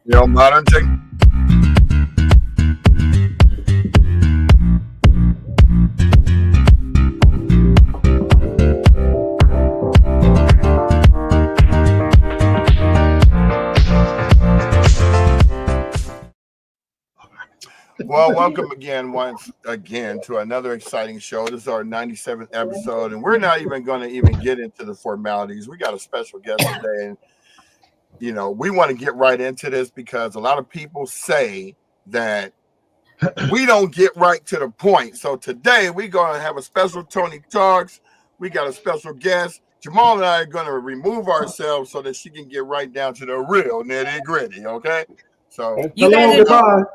Modern tech. Well, welcome once again to another exciting show. This is our 97th episode, and we're not even going to get into the formalities. We got a special guest today, and we want to get right into this because a lot of people say that we don't get right to the point. So today we're going to have a special Toni Talks. We got a special guest. Jamal and I are going to remove ourselves so that she can get right down to the real nitty gritty. Okay, so you guys are.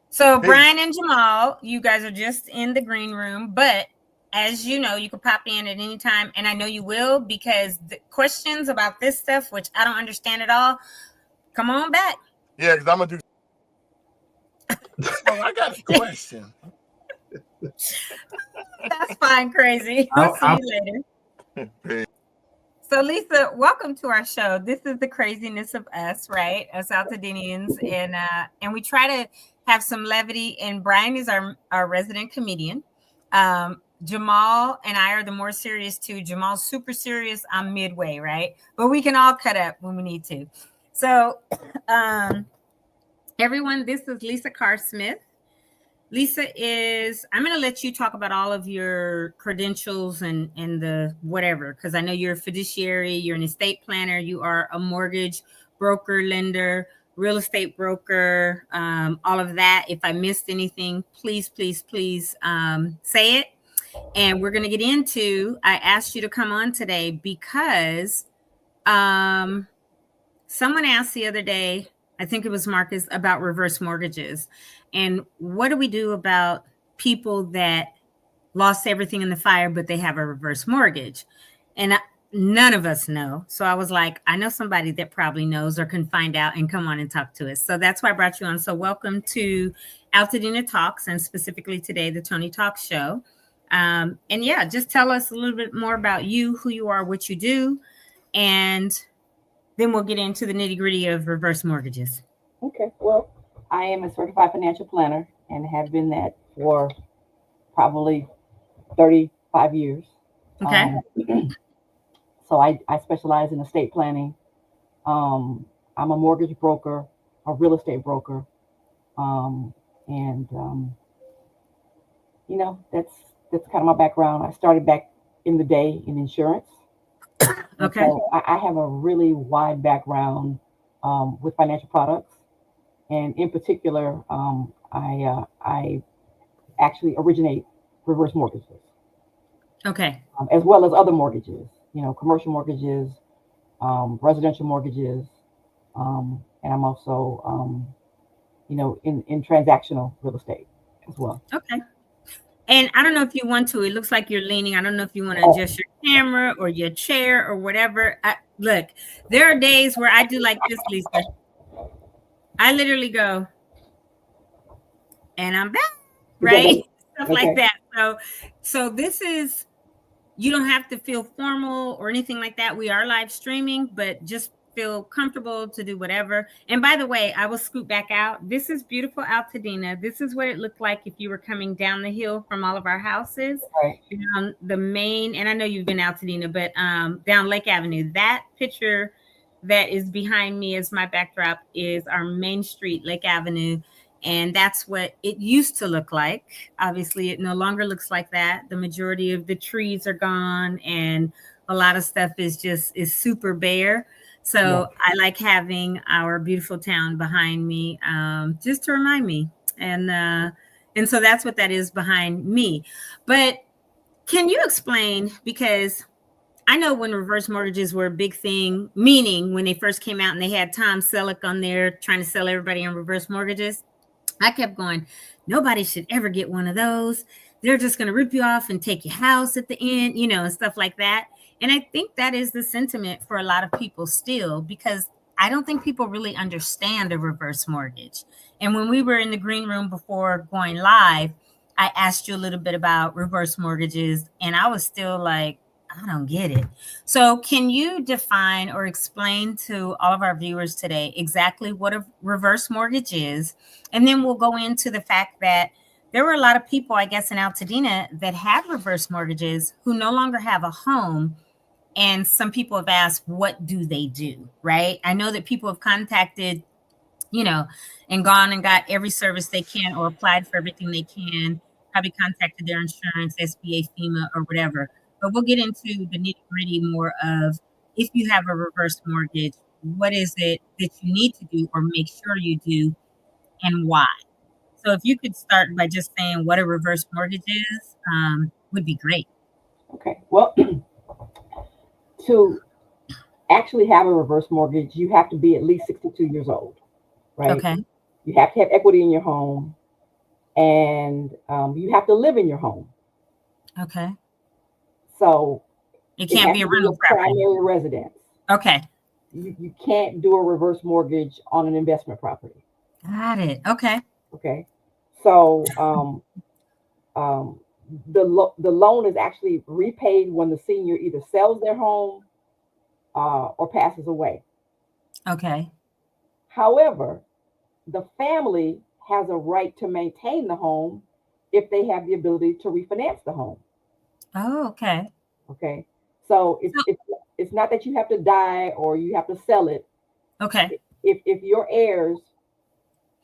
So Brian and Jamal, you guys are just in the green room, but as you know, you can pop in at any time, and I know you will because the questions about this stuff, which I don't understand at all, come on back. Yeah, because I'm gonna do. Oh, I got a question. That's fine, crazy. I'll see you later. So Lisa, welcome to our show. This is the craziness of us, right? Us Altadenians, and we try to have some levity. And Brian is our resident comedian. Jamal and I are the more serious two. Jamal's super serious. I'm midway, right? But we can all cut up when we need to. So, everyone, this is Lisa Carr-Smith. Lisa I'm going to let you talk about all of your credentials and the whatever, because I know you're a fiduciary, you're an estate planner, you are a mortgage broker, lender, real estate broker, all of that. If I missed anything, please say it. And we're going to get into, I asked you to come on today because someone asked the other day, I think it was Marcus, about reverse mortgages. And what do we do about people that lost everything in the fire, but they have a reverse mortgage? And none of us know. So I was like, I know somebody that probably knows or can find out and come on and talk to us. So that's why I brought you on. So welcome to AltadenaTalks, and specifically today, the Toni Talks show. And yeah, just tell us a little bit more about you, who you are, what you do, and then we'll get into the nitty gritty of reverse mortgages. Okay. Well, I am a certified financial planner and have been that for probably 35 years. Okay. So I specialize in estate planning. I'm a mortgage broker, a real estate broker. That's kind of my background. I started back in the day in insurance. Okay. So I have a really wide background with financial products. And in particular, I actually originate reverse mortgages. Okay. As well as other mortgages, commercial mortgages, residential mortgages. And I'm also, in transactional real estate as well. Okay. And I don't know if you want to, it looks like you're leaning. I don't know if you want to adjust your camera or your chair or whatever. Look, there are days where I do like this, Lisa. I literally go, and I'm back, right? Stuff like that. So this is, you don't have to feel formal or anything like that. We are live streaming, but just feel comfortable to do whatever. And by the way, I will scoot back out. This is beautiful Altadena. This is what it looked like if you were coming down the hill from all of our houses. Right. Down the main, and I know you've been Altadena, but down Lake Avenue. That picture that is behind me as my backdrop is our main street, Lake Avenue. And that's what it used to look like. Obviously, it no longer looks like that. The majority of the trees are gone and a lot of stuff is super bare. So I like having our beautiful town behind me, just to remind me. And so that's what that is behind me. But can you explain, because I know when reverse mortgages were a big thing, meaning when they first came out and they had Tom Selleck on there trying to sell everybody on reverse mortgages, I kept going, nobody should ever get one of those. They're just going to rip you off and take your house at the end, and stuff like that. And I think that is the sentiment for a lot of people still, because I don't think people really understand a reverse mortgage. And when we were in the green room before going live, I asked you a little bit about reverse mortgages, and I was still like, I don't get it. So can you define or explain to all of our viewers today exactly what a reverse mortgage is? And then we'll go into the fact that there were a lot of people, I guess, in Altadena that had reverse mortgages who no longer have a home. And some people have asked, what do they do? Right? I know that people have contacted, and gone and got every service they can or applied for everything they can, probably contacted their insurance, SBA, FEMA, or whatever. But we'll get into the nitty gritty more of, if you have a reverse mortgage, what is it that you need to do or make sure you do, and why? So if you could start by just saying what a reverse mortgage is, would be great. Okay. Well, to actually have a reverse mortgage, you have to be at least 62 years old, right? Okay. You have to have equity in your home, and you have to live in your home. Okay. So it can't be a rental property. Primary residence. Okay. You can't do a reverse mortgage on an investment property. Got it. Okay. Okay. So the loan is actually repaid when the senior either sells their home or passes away. Okay. However, the family has a right to maintain the home if they have the ability to refinance the home. Oh, okay. Okay. So it's not that you have to die or you have to sell it. Okay. If your heirs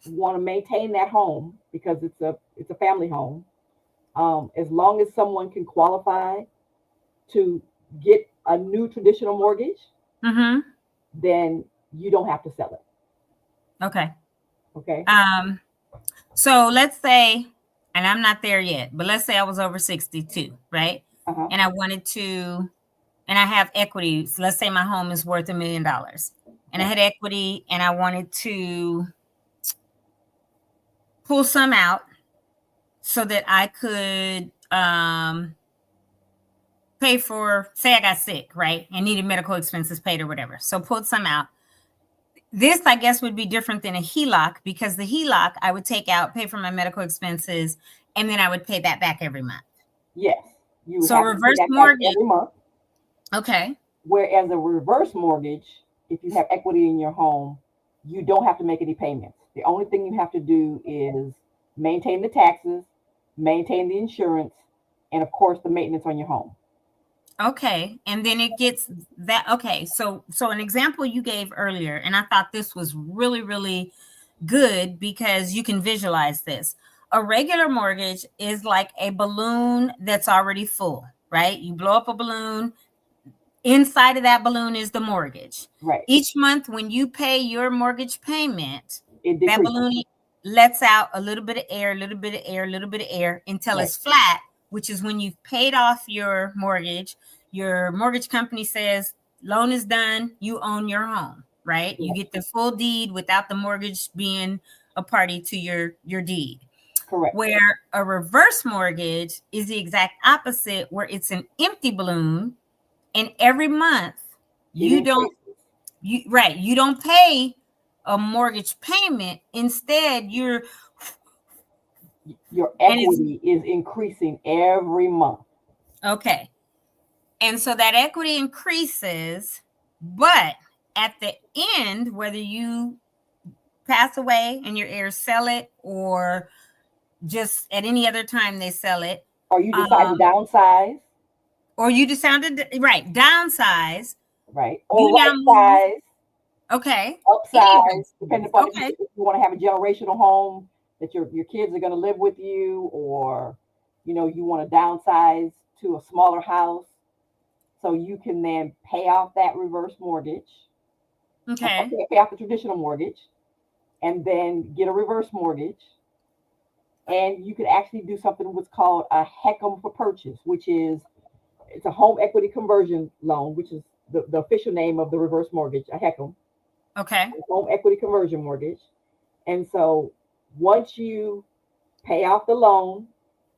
want to maintain that home because it's a family home, as long as someone can qualify to get a new traditional mortgage, then you don't have to sell it. Okay. Okay. So let's say, and I'm not there yet, but let's say I was over 62, right? And I wanted to, and I have equity. So let's say my home is worth $1 million, and I had equity, and I wanted to pull some out so that I could pay for, say I got sick, right? And needed medical expenses paid or whatever. So pulled some out. This, I guess, would be different than a HELOC, because the HELOC I would take out, pay for my medical expenses, and then I would pay that back every month. Yes. You would so reverse mortgage every month. Okay. Whereas a reverse mortgage, if you have equity in your home, you don't have to make any payments. The only thing you have to do is maintain the taxes, maintain the insurance, and of course the maintenance on your home. Okay. And then it gets that. Okay. So an example you gave earlier, and I thought this was really, really good because you can visualize this. A regular mortgage is like a balloon that's already full, right? You blow up a balloon. Inside of that balloon is the mortgage. Right. Each month when you pay your mortgage payment, that balloon lets out a little bit of air, a little bit of air, a little bit of air until it's flat, which is when you've paid off your mortgage. Your mortgage company says, loan is done, you own your home, right? You get the full deed without the mortgage being a party to your deed. Correct. Where a reverse mortgage is the exact opposite, where it's an empty balloon, and every month you don't pay a mortgage payment. Instead, your equity is increasing every month. Okay. And so that equity increases, but at the end, whether you pass away and your heirs sell it, or just at any other time they sell it, or you decide to downsize, downsize, right, or right size, okay, upsize, depending upon if you want to have a generational home that your kids are going to live with you, or you want to downsize to a smaller house. So you can then pay off that reverse mortgage. Okay. Pay off the traditional mortgage, and then get a reverse mortgage. And you could actually do something what's called a HECM for purchase, which is it's a home equity conversion loan, which is the official name of the reverse mortgage, a HECM. Okay. Home equity conversion mortgage. And so once you pay off the loan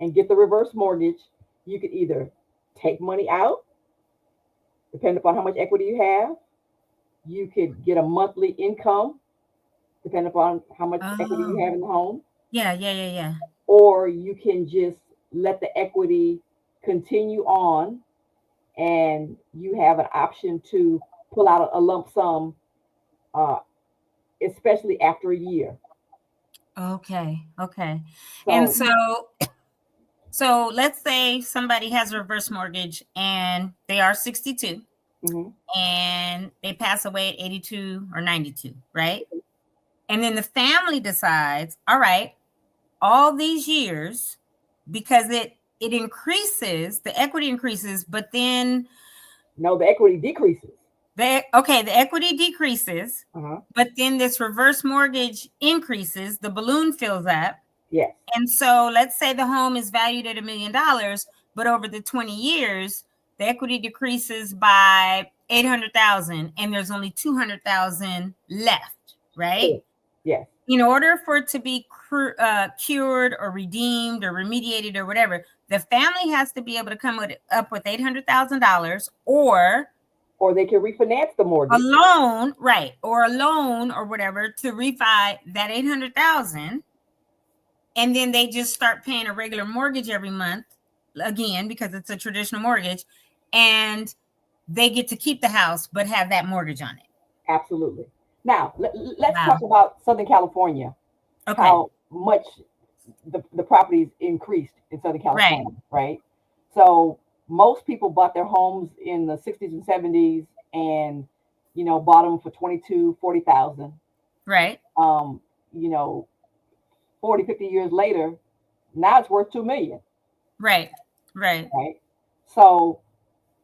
and get the reverse mortgage, you could either take money out, depending upon how much equity you have. You could get a monthly income, depending upon how much equity you have in the home. Yeah. Or you can just let the equity continue on, and you have an option to pull out a lump sum, especially after a year. Okay. So, And so let's say somebody has a reverse mortgage and they are 62 mhm. and they pass away at 82 or 92, right? And then the family decides, all right, all these years, because it increases, the equity increases, but then No, the equity decreases. the equity decreases, Uh-huh. but then this reverse mortgage increases, the balloon fills up. Yes. And so let's say the home is valued at $1 million, but over the 20 years, the equity decreases by 800,000 and there's only 200,000 left, right? Yes. In order for it to be cured or redeemed or remediated or whatever, the family has to be able to come up with $800,000 or they can refinance the mortgage. a loan, right? Or a loan or whatever to refi that 800,000. And then they just start paying a regular mortgage every month, again, because it's a traditional mortgage, and they get to keep the house, but have that mortgage on it. Absolutely. Now, let's talk about Southern California. Okay. How much the properties increased in Southern California, right? So most people bought their homes in the 60s and 70s and, bought them for $22,000-$40,000. Right. 40, 50 years later, now it's worth $2 million. Right. So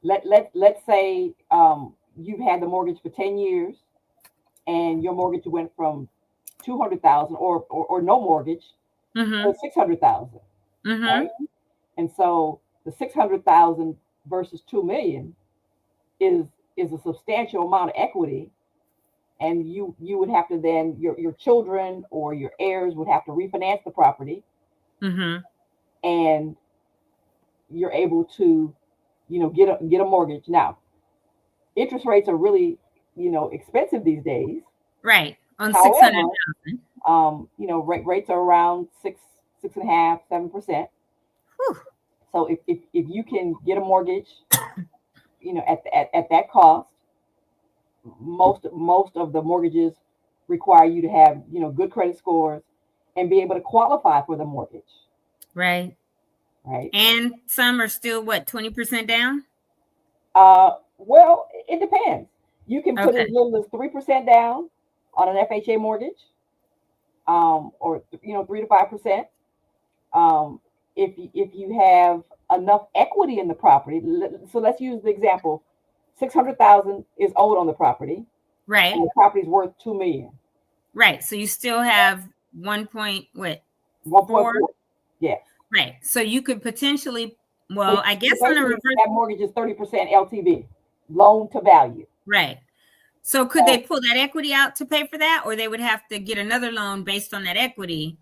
let's say you've had the mortgage for 10 years and your mortgage went from 200,000 or no mortgage to 600,000. Right? And so the 600,000 versus 2 million is a substantial amount of equity. And you would have to then, your children or your heirs would have to refinance the property. And you're able to, get a mortgage. Now, interest rates are really, expensive these days. Right. On 600,000. Rates are around 6.5%, 7%. So if you can get a mortgage, at that cost, most of the mortgages require you to have, good credit scores and be able to qualify for the mortgage. Right. And some are still 20% down? Well, it depends. You can put as little as 3% down on an FHA mortgage, or 3 to 5%. If you have enough equity in the property, so let's use the example: 600,000 is owed on the property, right? And the property is worth $2 million, right? So you still have 1.4. Yeah, right. So you could potentially, I guess on a reverse, that mortgage is 30% LTV, loan to value, right? So could they pull that equity out to pay for that, or they would have to get another loan based on that equity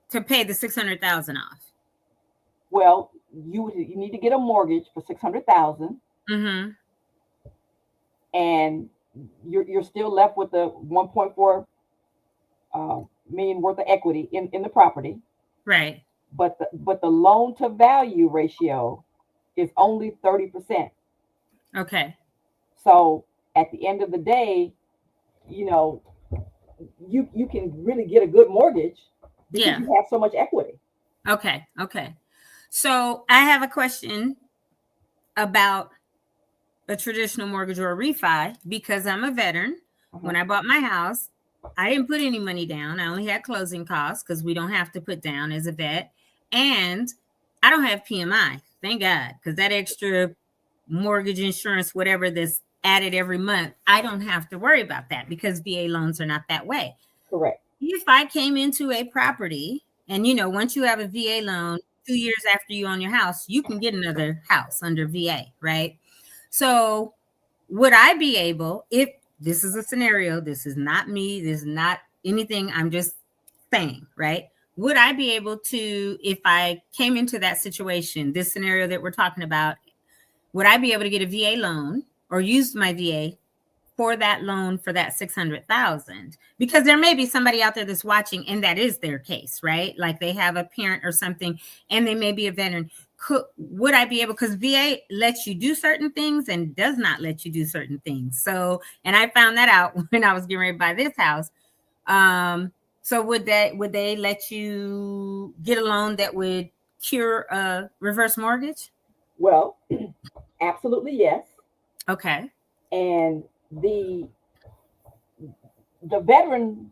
to pay the 600,000 off? Well, you need to get a mortgage for 600,000, and you're still left with the 1.4 million worth of equity in the property, right? But the loan to value ratio is only 30%. Okay. So at the end of the day, you can really get a good mortgage because you have so much equity. Okay. So I have a question about a traditional mortgage or a refi, because I'm a veteran. When I bought my house, I didn't put any money down. I only had closing costs because we don't have to put down as a vet. And I don't have PMI, thank God, because that extra mortgage insurance, whatever that's added every month, I don't have to worry about that because VA loans are not that way. Correct. If I came into a property and, once you have a VA loan, 2 years after you own your house, you can get another house under VA, right? So would I be able, if this is a scenario, this is not me, this is not anything, I'm just saying, right? Would I be able to, if I came into that situation, this scenario that we're talking about, would I be able to get a VA loan or use my VA for that loan for that 600,000? Because there may be somebody out there that's watching and that is their case, right? Like they have a parent or something and they may be a veteran. would I be able, because VA lets you do certain things and does not let you do certain things. So, and I found that out when I was getting ready to buy this house. So would they let you get a loan that would cure a reverse mortgage? Well, absolutely yes. Okay. And the Veterans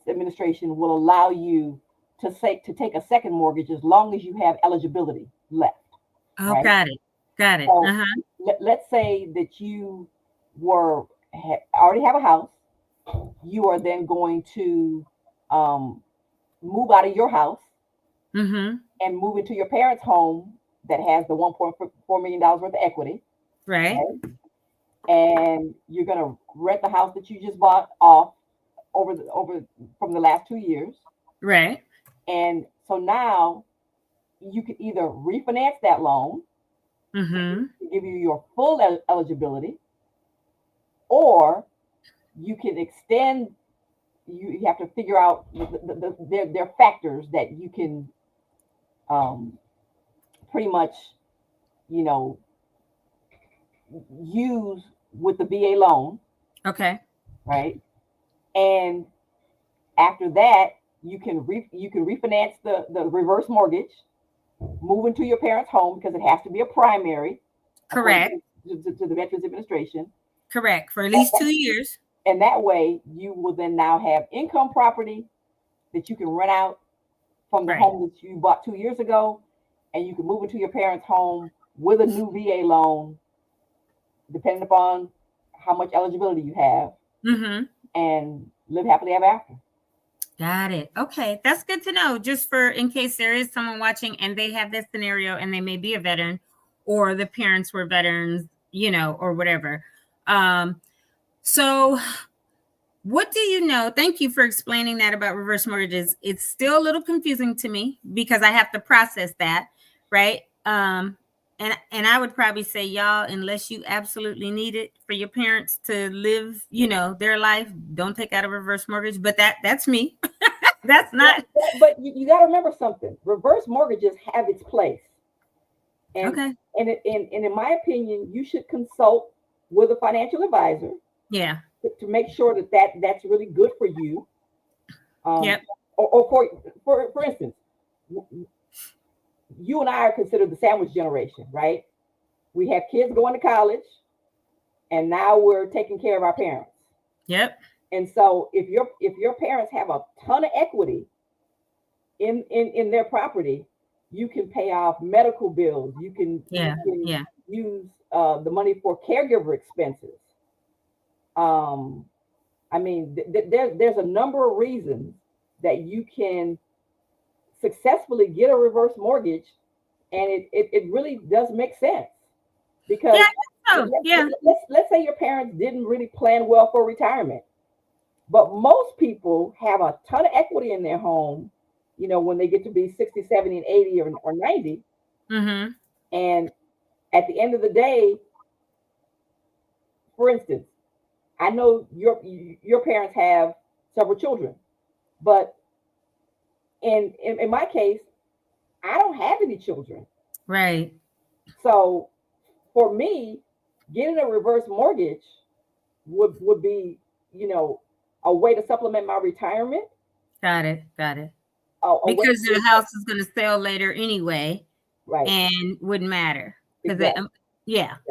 Administration will allow you to take a second mortgage as long as you have eligibility left. Oh, right? got it. So let's say that you already have a house. You are then going to move out of your house and move into your parents' home that has the $1.4 million worth of equity. Right. Okay? And you're going to rent the house that you just bought off over from the last 2 years. Right. And so now you can either refinance that loan to give you your full eligibility, or you can extend. You have to figure out their factors that you can pretty much, use with the VA loan. Okay. Right. And after that, you can refinance the reverse mortgage, move into your parents' home because it has to be a primary. Correct. To the Veterans Administration. Correct. For at least 2 years. And that way, you will then now have income property that you can rent out from the home that you bought 2 years ago, and you can move into your parents' home with a new VA loan, depending upon how much eligibility you have, and live happily ever after. Got it. Okay. That's good to know, just for in case there is someone watching and they have this scenario and they may be a veteran, or the parents were veterans, or whatever. So what do you know? Thank you for explaining that about reverse mortgages. It's still a little confusing to me because I have to process that, right? And I would probably say, y'all, unless you absolutely need it for your parents to live, their life, don't take out a reverse mortgage. But that's me. That's not. But you got to remember something. Reverse mortgages have its place. And, okay. And in my opinion, you should consult with a financial advisor. Yeah. To make sure that's really good for you. Yep. Or for instance, you and I are considered the sandwich generation, right? We have kids going to college, and now we're taking care of our parents. Yep. And so if your parents have a ton of equity in their property, you can pay off medical bills. You can use the money for caregiver expenses. I mean, there's a number of reasons that you can successfully get a reverse mortgage, and it really does make sense. Because let's say your parents didn't really plan well for retirement, but most people have a ton of equity in their home, when they get to be 60, 70, and 80 or 90. And at the end of the day, for instance, I know your parents have several children, but in my case, I don't have any children. Right. So for me, getting a reverse mortgage would be, a way to supplement my retirement. Got it. Because the house is going to sell later anyway, right? And wouldn't matter. Exactly.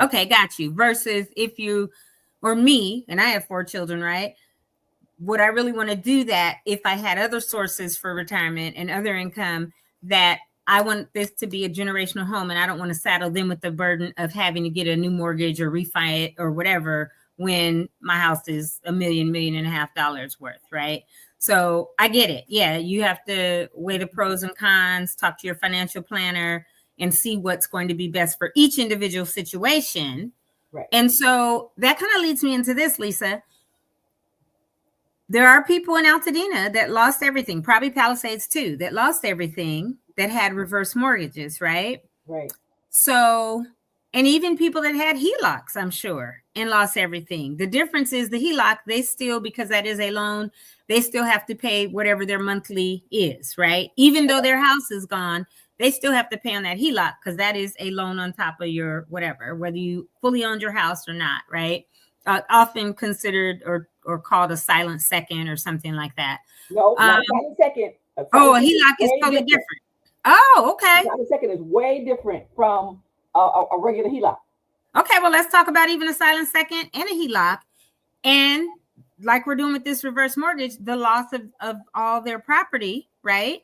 Okay, got you. Versus if you or me, and I have 4 children, right? Would I really want to do that if I had other sources for retirement and other income, that I want this to be a generational home, and I don't want to saddle them with the burden of having to get a new mortgage or refi it or whatever when my house is $1 million, $1.5 million worth, right? So I get it. Yeah, you have to weigh the pros and cons, talk to your financial planner, and see what's going to be best for each individual situation. Right. And so that kind of leads me into this, Lisa. There are people in Altadena that lost everything, probably Palisades too, that lost everything, that had reverse mortgages, right? Right. So, and even people that had HELOCs, I'm sure, and lost everything. The difference is the HELOC, they still, because that is a loan, they still have to pay whatever their monthly is, right? Even though their house is gone, they still have to pay on that HELOC because that is a loan on top of your whatever, whether you fully owned your house or not, right? Often considered or called a silent second or something like that. No, not a silent second. A HELOC is totally different. Oh, okay. A silent second is way different from a regular HELOC. Okay, well, let's talk about even a silent second and a HELOC. And like we're doing with this reverse mortgage, the loss of all their property, right?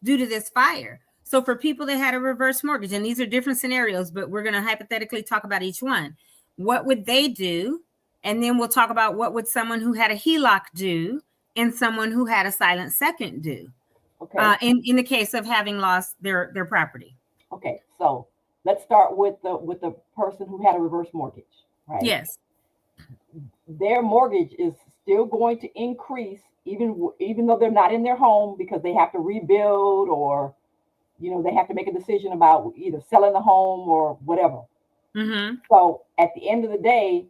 Due to this fire. So for people that had a reverse mortgage, and these are different scenarios, but we're going to hypothetically talk about each one. What would they do? And then we'll talk about what would someone who had a HELOC do and someone who had a silent second do. Okay. In the case of having lost their property. Okay, so let's start with the person who had a reverse mortgage, right? Yes. Their mortgage is still going to increase even though they're not in their home because they have to rebuild or, they have to make a decision about either selling the home or whatever. Mm-hmm. So at the end of the day,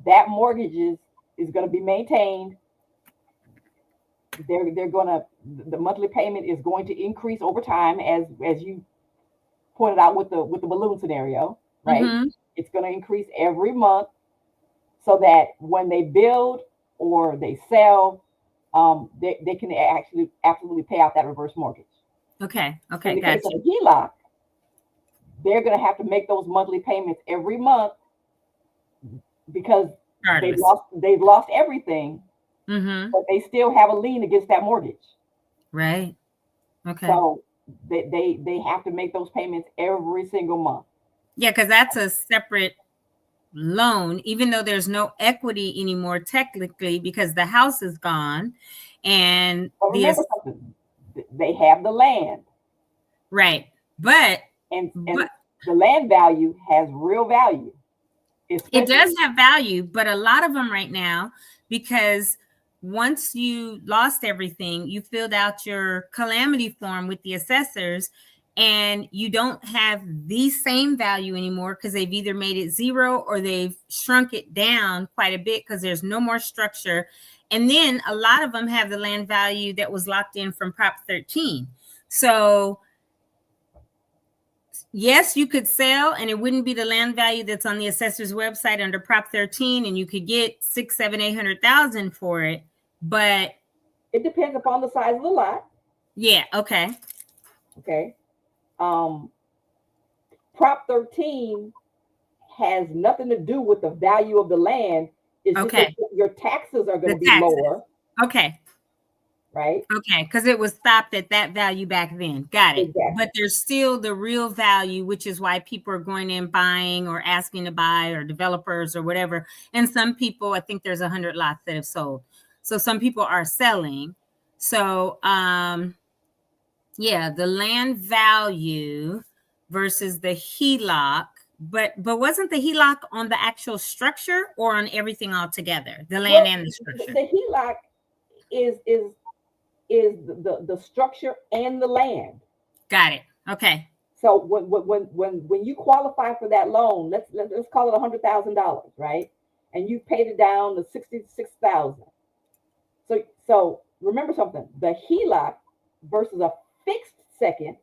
that mortgage is going to be maintained. The monthly payment is going to increase over time as you pointed out with the balloon scenario, right? Mm-hmm. It's going to increase every month so that when they build or they sell, they can actually absolutely pay out that reverse mortgage. Okay. In the case of a HELOC, they're going to have to make those monthly payments every month because they've lost everything, mm-hmm. but they still have a lien against that mortgage. Right. Okay. So they have to make those payments every single month. Yeah, because that's a separate loan, even though there's no equity anymore technically because the house is gone. And they have the land. Right. But the land value has real value. It does have value, but a lot of them right now, because once you lost everything, you filled out your calamity form with the assessors and you don't have the same value anymore because they've either made it zero or they've shrunk it down quite a bit because there's no more structure. And then a lot of them have the land value that was locked in from Prop 13. So yes, you could sell and it wouldn't be the land value that's on the assessor's website under Prop 13 and you could get 600,000, 700,000, 800,000 for it, but it depends upon the size of the lot. Yeah, okay. Okay. Prop 13 has nothing to do with the value of the land. It's just that your taxes are going to be lower. Okay. Right? Okay, because it was stopped at that value back then. Got it. Exactly. But there's still the real value, which is why people are going in buying or asking to buy or developers or whatever. And some people, I think there's 100 lots that have sold. So some people are selling. So, yeah, the land value versus the HELOC. But wasn't the HELOC on the actual structure or on everything altogether? The land and the structure. The HELOC is the structure and the land. Got it. Okay. So when you qualify for that loan, let's call it $100,000, right? And you paid it down to $66,000. So remember something: the HELOC versus a fixed second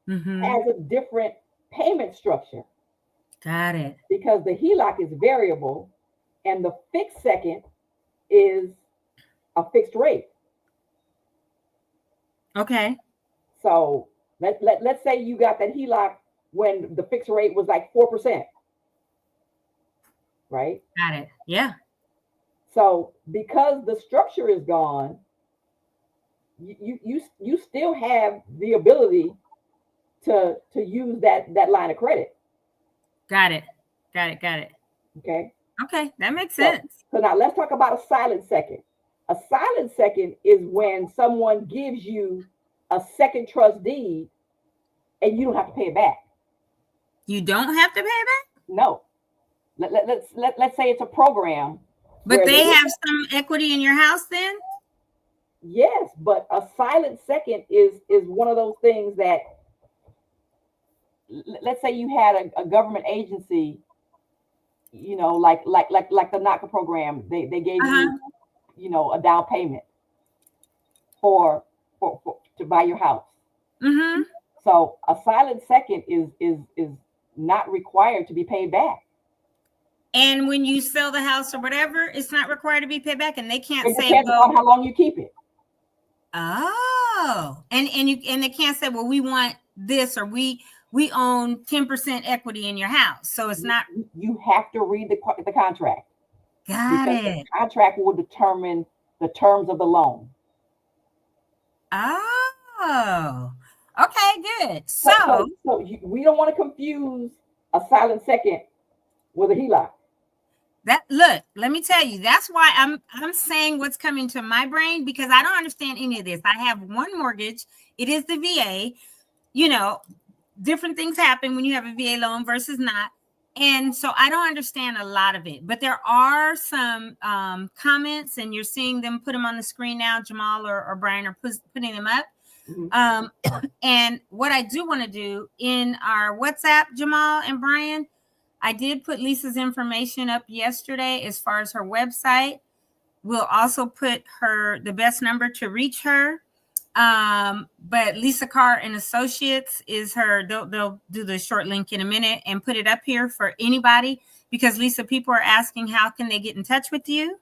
mm-hmm. has a different payment structure. Got it. Because the HELOC is variable, and the fixed second is a fixed rate. Okay. So let's say you got that HELOC when the fixed rate was like 4%. Right? Got it. Yeah. So because the structure is gone, you still have the ability to use that line of credit. Got it. Okay. Okay, that makes sense. So now let's talk about a silent second. A silent second is when someone gives you a second trust deed and you don't have to pay it back. You don't have to pay it back? No. Let's say it's a program. But they have some equity in your house then? Yes, but a silent second is one of those things that, let's say you had a government agency, like the NACA program, they gave you, a down payment for to buy your house. Mm-hmm. So a silent second is not required to be paid back. And when you sell the house or whatever, it's not required to be paid back, and they can't It say, depends well, on how long you keep it. oh, and they can't say, well, we want this, or we own 10% equity in your house. So it's not. You have to read the contract. Got because it. The contract will determine the terms of the loan. Oh, okay, good. So we don't want to confuse a silent second with a HELOC. Let me tell you, that's why I'm saying what's coming to my brain, because I don't understand any of this. I have one mortgage. It is the VA. You know, different things happen when you have a VA loan versus not. And so I don't understand a lot of it, but there are some comments, and you're seeing them, put them on the screen now. Jamal or Brian are putting them up. Mm-hmm. And what I do want to do in our WhatsApp, Jamal and Brian, I did put Lisa's information up yesterday as far as her website. We'll also put the best number to reach her. But Lisa Carr and Associates is her. They'll do the short link in a minute and put it up here for anybody, because Lisa, people are asking, how can they get in touch with you?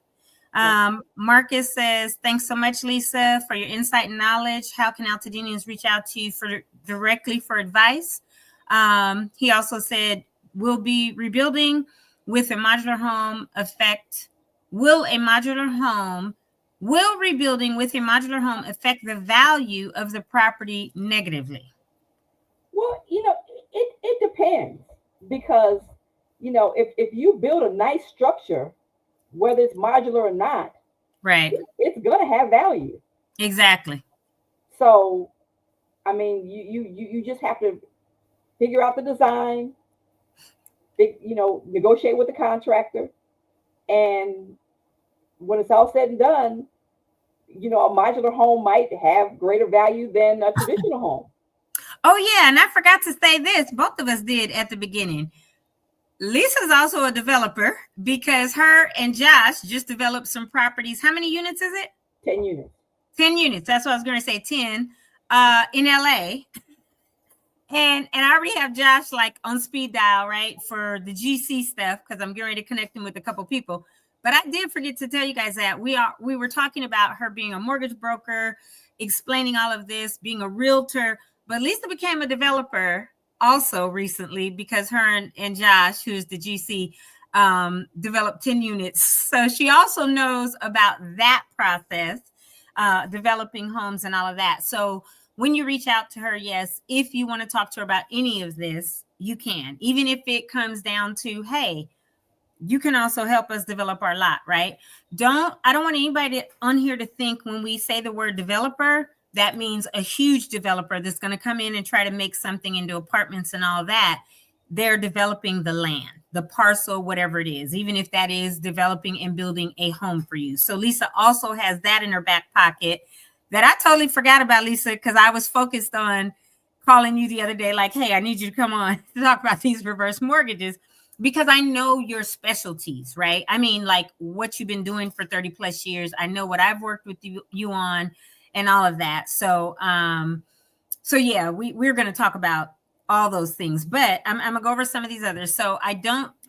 Marcus says, thanks so much, Lisa, for your insight and knowledge. How can Altadenians reach out to you directly for advice? He also said, will be rebuilding with a modular home affect? Will rebuilding with a modular home affect the value of the property negatively? Well, it depends, because, if you build a nice structure, whether it's modular or not, right, it's going to have value. Exactly. So, I mean, you just have to figure out the design, negotiate with the contractor, and when it's all said and done, a modular home might have greater value than a traditional home. Oh, yeah. And I forgot to say this. Both of us did at the beginning. Lisa's also a developer, because her and Josh just developed some properties. How many units is it? 10 units. 10 units. That's what I was going to say, 10 in LA. And I already have Josh like on speed dial, right, for the GC stuff, because I'm getting ready to connect him with a couple people. But I did forget to tell you guys that we were talking about her being a mortgage broker, explaining all of this, being a realtor. But Lisa became a developer also recently, because her and Josh, who's the GC, developed 10 units. So she also knows about that process, developing homes and all of that. So when you reach out to her, yes, if you want to talk to her about any of this, you can, even if it comes down to, hey, you can also help us develop our lot, right? I don't want anybody on here to think when we say the word developer, that means a huge developer that's going to come in and try to make something into apartments and all that. They're developing the land, the parcel, whatever it is, even if that is developing and building a home for you. So Lisa also has that in her back pocket that I totally forgot about, Lisa, because I was focused on calling you the other day, like, hey, I need you to come on to talk about these reverse mortgages, because I know your specialties, right? I mean, like what you've been doing for 30 plus years. I know what I've worked with you on and all of that. So yeah, we're going to talk about all those things, but I'm going to go over some of these others. So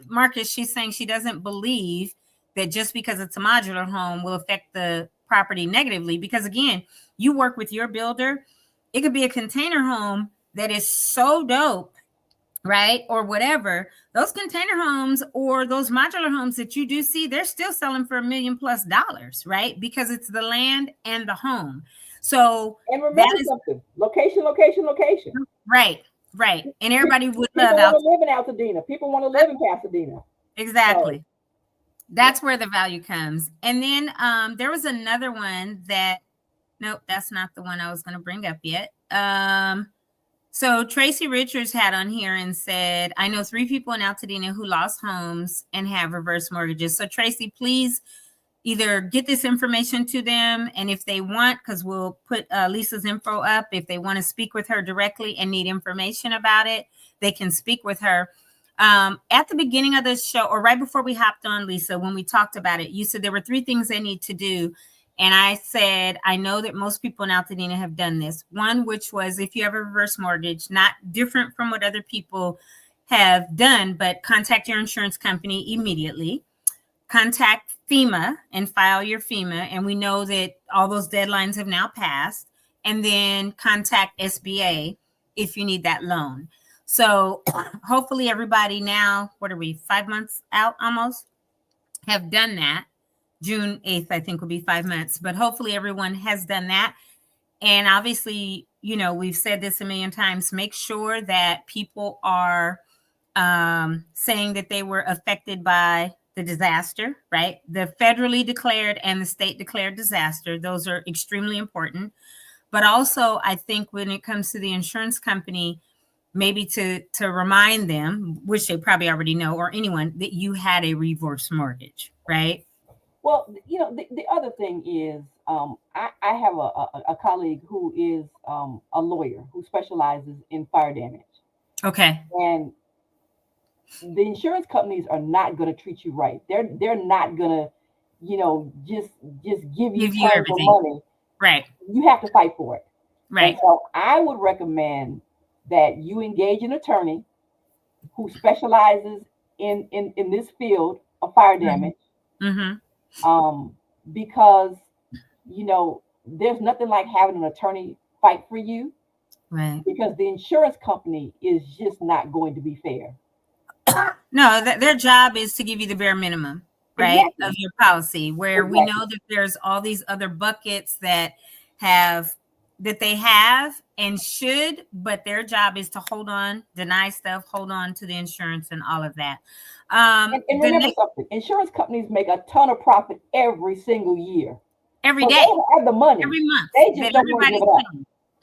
Marcus, she's saying she doesn't believe that just because it's a modular home will affect the property negatively, because again, you work with your builder. It could be a container home that is so dope, right? Or whatever. Those container homes or those modular homes that you do see, they're still selling for $1 million+, right? Because it's the land and the home. So, and remember something: location. Right. And everybody would love to live in Altadena. People want to live in Pasadena. Exactly. So, that's where the value comes. And then there was another one nope, that's not the one I was going to bring up yet. So Tracy Richards had on here and said, I know 3 people in Altadena who lost homes and have reverse mortgages. So Tracy, please either get this information to them, and if they want, because we'll put Lisa's info up, if they want to speak with her directly and need information about it, they can speak with her. At the beginning of the show, or right before we hopped on, Lisa, when we talked about it, you said there were 3 things they need to do. And I said, I know that most people in Altadena have done this. One, which was if you have a reverse mortgage, not different from what other people have done, but contact your insurance company immediately. Contact FEMA and file your FEMA. And we know that all those deadlines have now passed. And then contact SBA if you need that loan. So hopefully everybody now, what are we, 5 months out almost, have done that. June 8th, I think, will be 5 months, but hopefully everyone has done that. And obviously, you know, we've said this a million times, make sure that people are saying that they were affected by the disaster, right? The federally declared and the state declared disaster. Those are extremely important. But also, I think when it comes to the insurance company, maybe to remind them, which they probably already know, or anyone, that you had a reverse mortgage, right? Well, you know, the other thing is, I have a colleague who is a lawyer who specializes in fire damage. Okay. And the insurance companies are not going to treat you right. They're not going to, you know, just give you tons everything. of money. Right. You have to fight for it. Right. And so I would recommend that you engage an attorney who specializes in this field of fire damage. Mm-hmm. Because, you know, there's nothing like having an attorney fight for you. Right. Because the insurance company is just not going to be fair. No, their job is to give you the bare minimum, right, exactly, of your policy, where exactly, we know that there's all these other buckets that they have and should, but their job is to hold on, deny stuff, hold on to the insurance and all of that. And remember something, insurance companies make a ton of profit every single year. Every day. They have the money. Every month. They just don't want to give it up.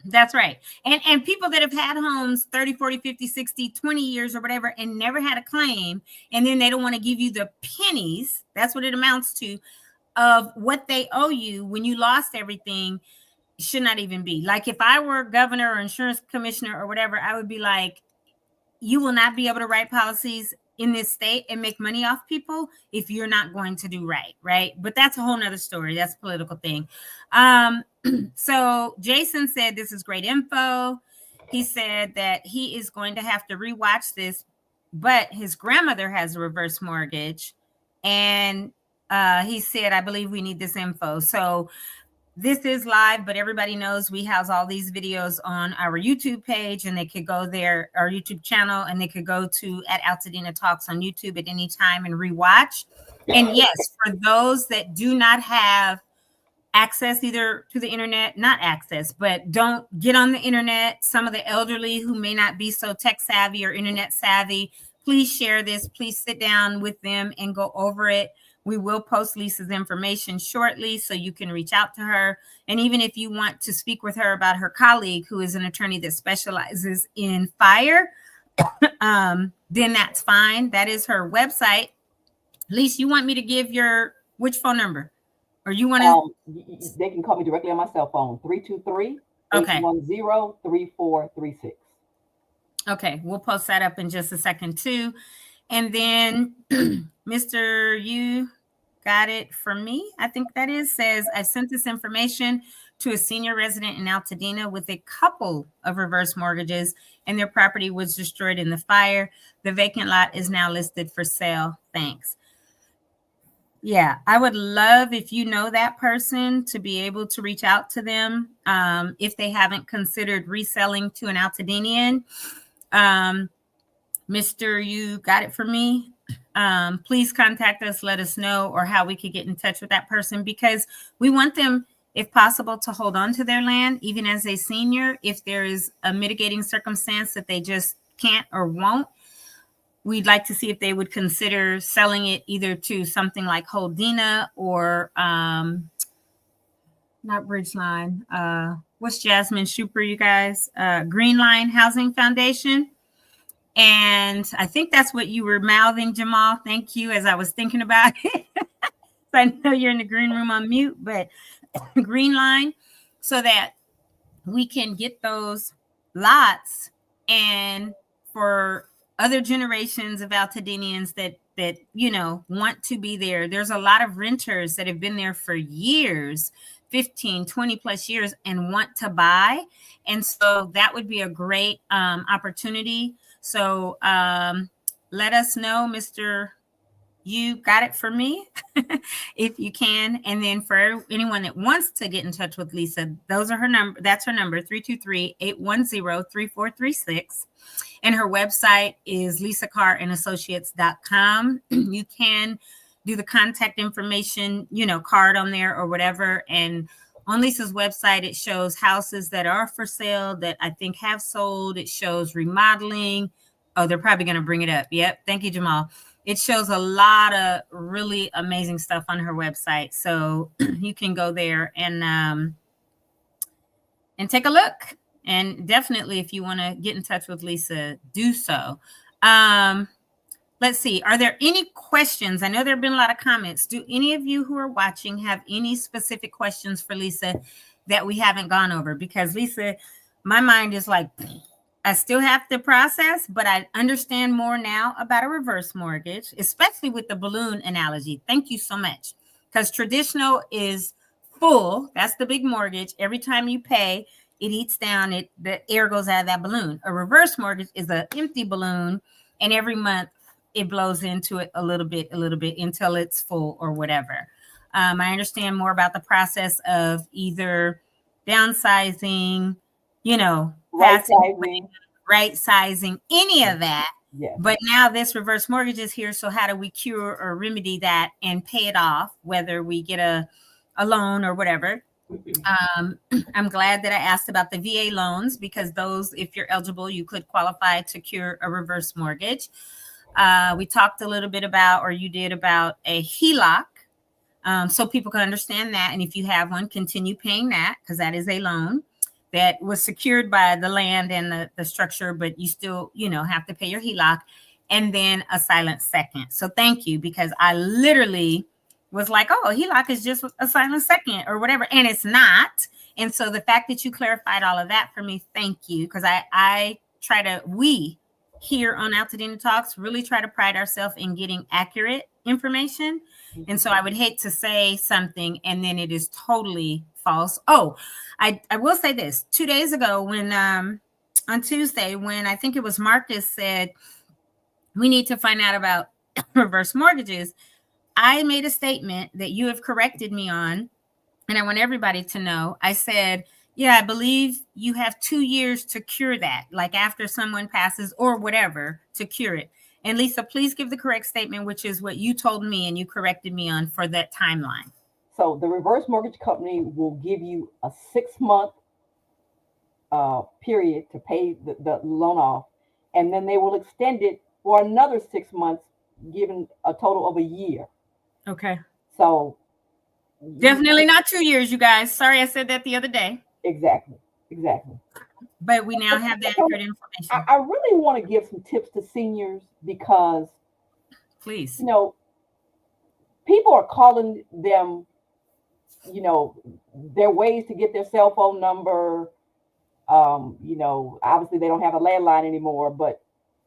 That's right. And people that have had homes 30, 40, 50, 60, 20 years or whatever and never had a claim, and then they don't want to give you the pennies, that's what it amounts to, of what they owe you when you lost everything, should not even be. Like if I were governor or insurance commissioner or whatever, I would be like, you will not be able to write policies in this state and make money off people if you're not going to do right? But that's a whole nother story. That's a political thing. So Jason said, this is great info. He said that he is going to have to rewatch this, but his grandmother has a reverse mortgage. And he said, I believe we need this info. So this is live, but everybody knows we house all these videos on our YouTube page, and they could go there, our YouTube channel, and they could go to @AltadenaTalks on YouTube at any time and rewatch. And yes, for those that do not have access either to the internet, not access, but don't get on the internet, some of the elderly who may not be so tech savvy or internet savvy, please share this. Please sit down with them and go over it. We will post Lisa's information shortly so you can reach out to her. And even if you want to speak with her about her colleague, who is an attorney that specializes in fire, then that's fine. That is her website. Lisa, you want me to give which phone number? Or you want to? They can call me directly on my cell phone, 323-810-3436. Okay, we'll post that up in just a second too. And then Mr. You got it from me, I think that is, says, I sent this information to a senior resident in Altadena with a couple of reverse mortgages, and their property was destroyed in the fire. The vacant lot is now listed for sale. Thanks. Yeah, I would love, if you know that person, to be able to reach out to them if they haven't considered reselling to an Altadenian. Mr. You got it from me. Please contact us, let us know, or how we could get in touch with that person, because we want them, if possible, to hold on to their land, even as a senior. If there is a mitigating circumstance that they just can't or won't, we'd like to see if they would consider selling it either to something like Holdena or not Bridgeline. What's Jasmine Schuper, you guys? Green Line Housing Foundation. And I think that's what you were mouthing, Jamal. Thank you, as I was thinking about it. I know you're in the green room on mute, but Green Line, so that we can get those lots, and for other generations of Altadenians that that, you know, want to be there. There's a lot of renters that have been there for years, 15, 20 plus years, and want to buy. And so that would be a great opportunity. So let us know, Mr. You got it for me if you can. And then for anyone that wants to get in touch with Lisa, those are her number. That's her number, 323-810-3436. And her website is lisacarrandassociates.com. You can do the contact information, you know, card on there or whatever. And on Lisa's website, it shows houses that are for sale that I think have sold. It shows remodeling. Oh, they're probably going to bring it up. Yep. Thank you, Jamal. It shows a lot of really amazing stuff on her website. So you can go there and take a look. And definitely, if you want to get in touch with Lisa, do so. Let's see. Are there any questions? I know there have been a lot of comments. Do any of you who are watching have any specific questions for Lisa that we haven't gone over? Because Lisa, my mind is like, I still have to process, but I understand more now about a reverse mortgage, especially with the balloon analogy. Thank you so much. Because traditional is full. That's the big mortgage. Every time you pay, it eats down, the air goes out of that balloon. A reverse mortgage is an empty balloon, and every month it blows into it a little bit until it's full or whatever. I understand more about the process of either downsizing, you know, right sizing, any of that. Yes. But now this reverse mortgage is here. So how do we cure or remedy that and pay it off, whether we get a loan or whatever? I'm glad that I asked about the VA loans, because those, if you're eligible, you could qualify to cure a reverse mortgage. We talked a little bit about, or you did, about a HELOC. So people can understand that. And if you have one, continue paying that, because that is a loan that was secured by the land and the structure, but you still, you know, have to pay your HELOC. And then a silent second. So thank you, because I literally was like, oh, HELOC is just a silent second or whatever. And it's not. And so the fact that you clarified all of that for me, thank you. Because we here on AltadenaTalks really try to pride ourselves in getting accurate information. And so I would hate to say something and then it is totally false. Oh, I will say this. 2 days ago, when on Tuesday, when I think it was Marcus said, we need to find out about reverse mortgages, I made a statement that you have corrected me on, and I want everybody to know. I said, yeah, I believe you have 2 years to cure that, like after someone passes or whatever, to cure it. And Lisa, please give the correct statement, which is what you told me and you corrected me on for that timeline. So the reverse mortgage company will give you a 6-month period to pay the loan off, and then they will extend it for another 6 months, giving a total of a year. Okay. So definitely not 2 years, you guys. Sorry, I said that the other day. Exactly. But we now have that accurate information. I really want to give some tips to seniors, because, please, you know, people are calling them, you know, their ways to get their cell phone number. You know, obviously they don't have a landline anymore, but,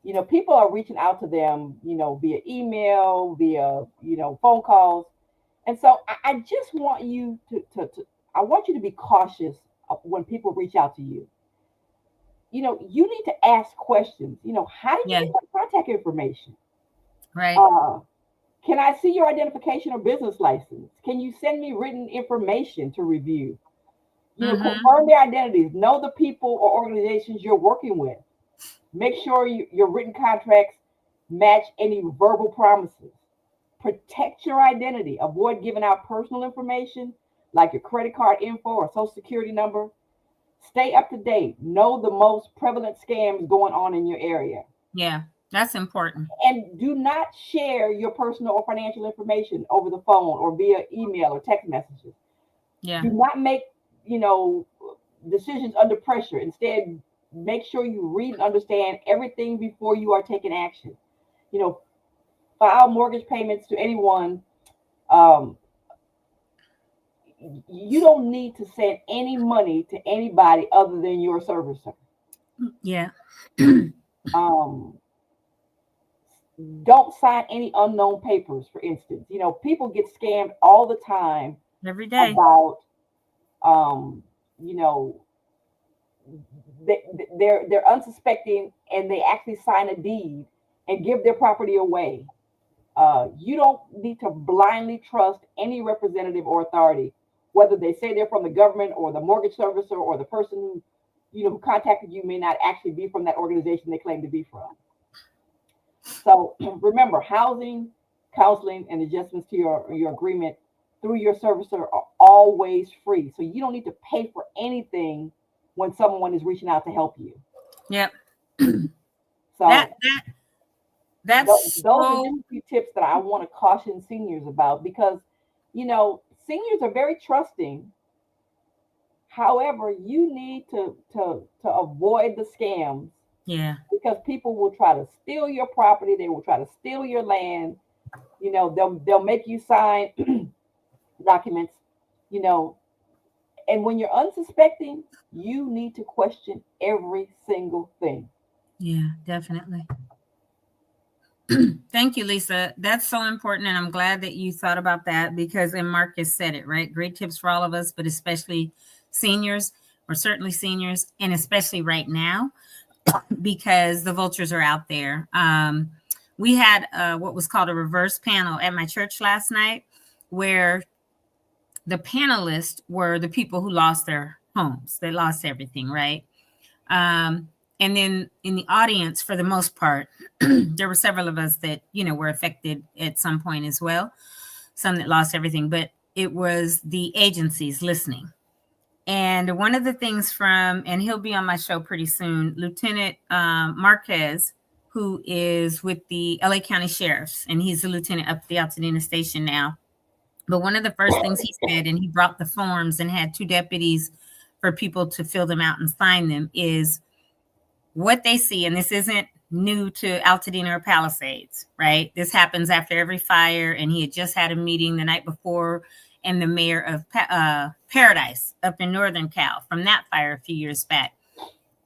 you know, people are reaching out to them, you know, via email, via, you know, phone calls. And so I just want you I want you to be cautious when people reach out to you. You know, you need to ask questions. You know, how did you get my contact information? Right. Can I see your identification or business license? Can you send me written information to review? You know, confirm their identities. Know the people or organizations you're working with. Make sure your written contracts match any verbal promises. Protect your identity. Avoid giving out personal information like your credit card info or social security number. Stay up to date. Know the most prevalent scams going on in your area. Yeah, that's important. And do not share your personal or financial information over the phone or via email or text messages. Yeah. Do not make, you know, decisions under pressure. Instead, make sure you read and understand everything before you are taking action. You know, file mortgage payments to anyone. You don't need to send any money to anybody other than your servicer. Yeah. don't sign any unknown papers, for instance. You know, people get scammed all the time Every day. about, you know, they're unsuspecting and they actually sign a deed and give their property away. You don't need to blindly trust any representative or authority, whether they say they're from the government or the mortgage servicer or the person who, you know, who contacted you may not actually be from that organization they claim to be from. So remember, housing, counseling, and adjustments to your agreement through your servicer are always free. So you don't need to pay for anything when someone is reaching out to help you. Yep. So that's those are just a few tips that I want to caution seniors about, because, you know, seniors are very trusting. However, you need to avoid the scams. Yeah. Because people will try to steal your property, they will try to steal your land. You know, they'll make you sign documents, you know, and when you're unsuspecting, you need to question every single thing. Yeah, definitely. Thank you, Lisa. That's so important. And I'm glad that you thought about that, because, and Marcus said it, right? Great tips for all of us, but especially seniors, or certainly seniors, and especially right now, because the vultures are out there. We had what was called a reverse panel at my church last night, where the panelists were the people who lost their homes. They lost everything, right? And then in the audience, for the most part, there were several of us that, you know, were affected at some point as well. Some that lost everything, but it was the agencies listening. And one of the things and he'll be on my show pretty soon, Lieutenant Marquez, who is with the LA County Sheriffs, and he's a lieutenant up at the Altadena station now. But one of the first things he said, and he brought the forms and had 2 deputies for people to fill them out and sign them, is what they see. And this isn't new to Altadena or Palisades, right? This happens after every fire. And he had just had a meeting the night before, and the mayor of Paradise up in Northern Cal from that fire a few years back,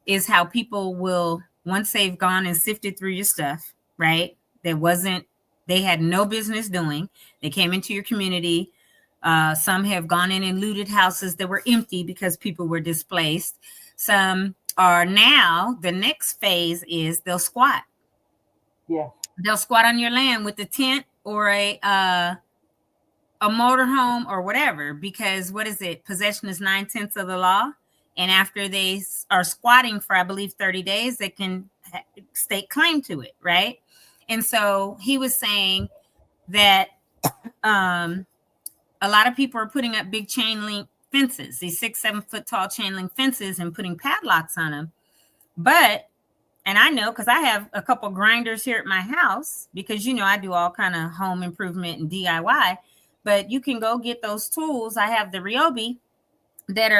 is how people will, once they've gone and sifted through your stuff, right? They had no business doing. They came into your community. Some have gone in and looted houses that were empty because people were displaced. Some are now, the next phase is they'll squat. Yeah. They'll squat on your land with a tent or a motorhome or whatever, because what is it? Possession is 9/10 of the law. And after they are squatting for, I believe, 30 days, they can stake claim to it, right? And so he was saying that a lot of people are putting up big chain link fences, these 6-7 foot tall chain link fences, and putting padlocks on them. But, and I know, because I have a couple grinders here at my house, because, you know, I do all kind of home improvement and DIY, but you can go get those tools. I have the Ryobi that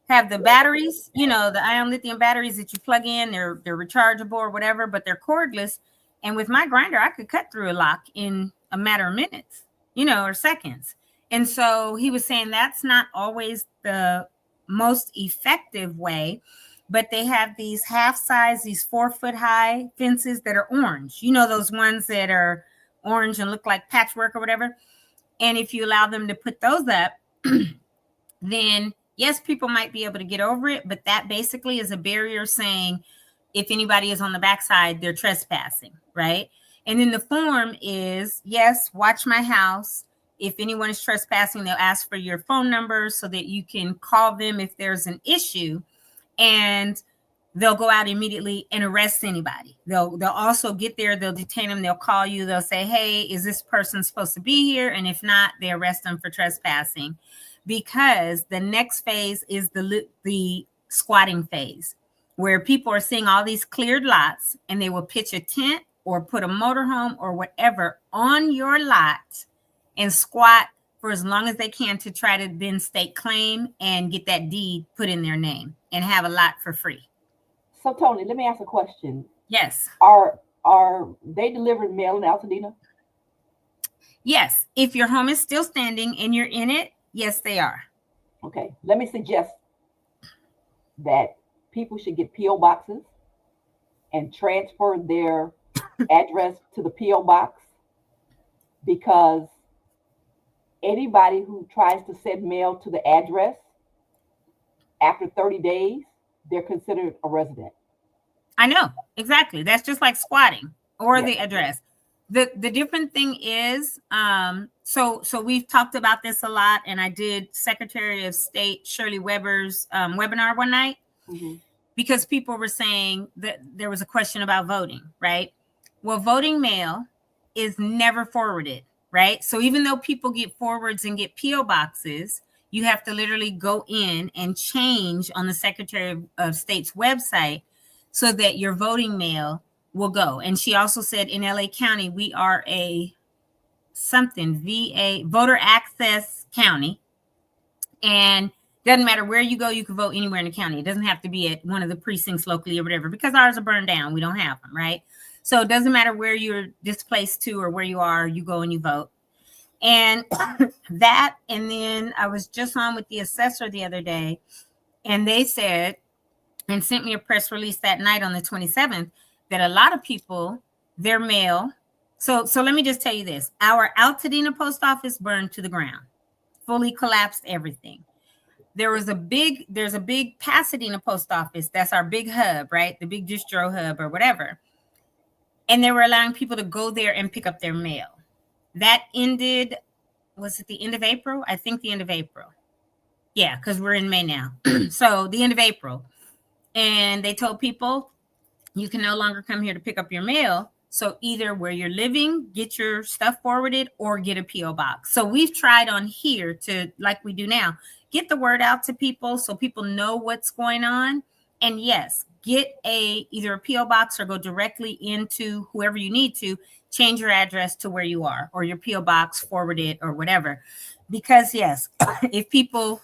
have the batteries, you know, the ion lithium batteries that you plug in. They're rechargeable or whatever, but they're cordless. And with my grinder, I could cut through a lock in a matter of minutes, you know, or seconds. And so he was saying that's not always the most effective way, but they have these half size, these 4-foot high fences that are orange. You know, those ones that are orange and look like patchwork or whatever. And if you allow them to put those up, then yes, people might be able to get over it, but that basically is a barrier saying if anybody is on the backside, they're trespassing, right? And then the form is, yes, watch my house. If anyone is trespassing, they'll ask for your phone number so that you can call them if there's an issue, and they'll go out immediately and arrest anybody. They'll also get there, they'll detain them, they'll call you, they'll say, hey, is this person supposed to be here? And if not, they arrest them for trespassing, because the next phase is the squatting phase, where people are seeing all these cleared lots and they will pitch a tent or put a motorhome or whatever on your lot and squat for as long as they can to try to then stake claim and get that deed put in their name and have a lot for free. So Toni, let me ask a question. Yes. Are they delivering mail in Altadena? Yes. If your home is still standing and you're in it, yes, they are. Okay. Let me suggest that people should get P.O. boxes and transfer their address to the P.O. box, because anybody who tries to send mail to the address after 30 days, they're considered a resident. I know, exactly. That's just like squatting or Yeah. the address. The different thing is, so we've talked about this a lot, and I did Secretary of State Shirley Weber's webinar one night, because people were saying that there was a question about voting, right? Well, voting mail is never forwarded, right? So even though people get forwards and get P.O. boxes, you have to literally go in and change on the Secretary of State's website so that your voting mail will go. And she also said in LA County, we are a VA, voter access county. And doesn't matter where you go, you can vote anywhere in the county. It doesn't have to be at one of the precincts locally or whatever, because ours are burned down. We don't have them, right? So it doesn't matter where you're displaced to or where you are, you go and you vote. And that, and then I was just on with the assessor the other day, and they said, and sent me a press release that night on the 27th, that a lot of people, their mail. So let me just tell you this. Our Altadena post office burned to the ground, fully collapsed everything. There's a big Pasadena post office. That's our big hub, right? The big distro hub or whatever. And they were allowing people to go there and pick up their mail. That ended, was it the end of April? I think the end of April. Yeah, because we're in May now. So the end of April. And they told people, you can no longer come here to pick up your mail. So either where you're living, get your stuff forwarded, or get a P.O. box. So we've tried on here to, like we do now, get the word out to people so people know what's going on. And yes, get either a P.O. box or go directly into whoever you need to, change your address to where you are, or your P.O. box, forward it or whatever. Because yes, if people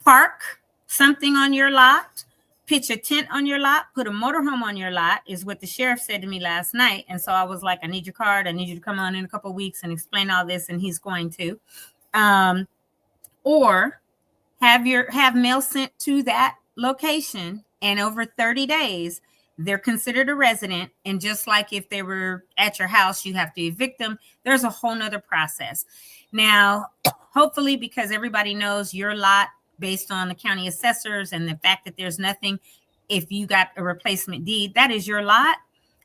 park something on your lot, pitch a tent on your lot, put a motorhome on your lot, is what the sheriff said to me last night. And so I was like, I need your card. I need you to come on in a couple of weeks and explain all this. And he's going to. Or have mail sent to that location, and over 30 days, they're considered a resident. And just like if they were at your house, you have to evict them. There's a whole nother process. Now, hopefully, because everybody knows your lot, based on the county assessors and the fact that there's nothing, if you got a replacement deed, that is your lot.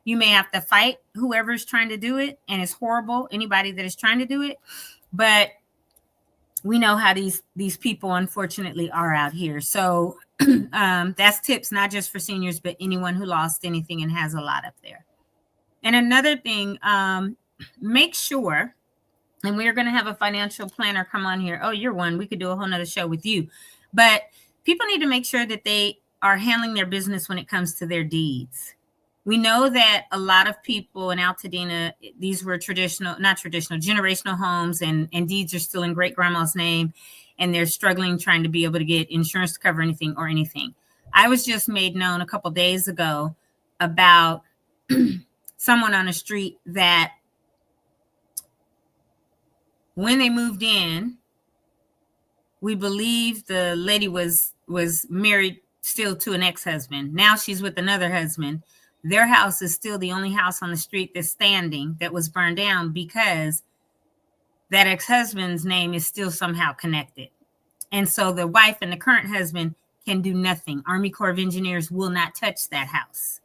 You may have to fight whoever's trying to do it, and it's horrible, anybody that is trying to do it. But we know how these people unfortunately are out here. So that's tips, not just for seniors, but anyone who lost anything and has a lot up there. And another thing, make sure, and we're going to have a financial planner come on here. Oh, you're one. We could do a whole nother show with you. But people need to make sure that they are handling their business when it comes to their deeds. We know that a lot of people in Altadena, these were generational homes, and deeds are still in great grandma's name, and they're struggling trying to be able to get insurance to cover anything. I was just made known a couple days ago about someone on the street that when they moved in, we believe the lady was married still to an ex-husband. Now she's with another husband. Their house is still the only house on the street that's standing that was burned down because that ex-husband's name is still somehow connected. And so the wife and the current husband can do nothing. Army Corps of Engineers will not touch that house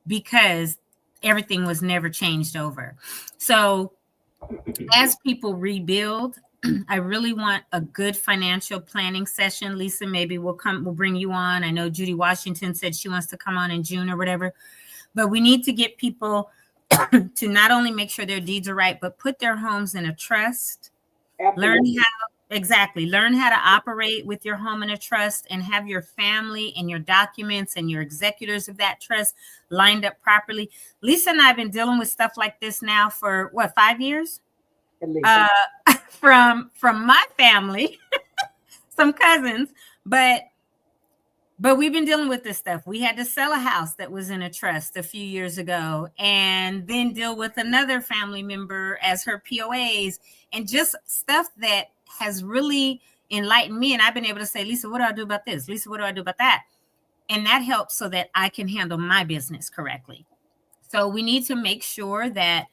because everything was never changed over. So as people rebuild, I really want a good financial planning session. Lisa, maybe we'll bring you on. I know Judy Washington said she wants to come on in June or whatever, but we need to get people to not only make sure their deeds are right, but put their homes in a trust. Absolutely. Learn how to operate with your home in a trust, and have your family and your documents and your executors of that trust lined up properly. Lisa and I have been dealing with stuff like this now for 5 years? From my family, some cousins, but we've been dealing with this stuff. We had to sell a house that was in a trust a few years ago, and then deal with another family member as her POAs, and just stuff that has really enlightened me. And I've been able to say, Lisa, what do I do about this? Lisa, what do I do about that? And that helps so that I can handle my business correctly. So we need to make sure that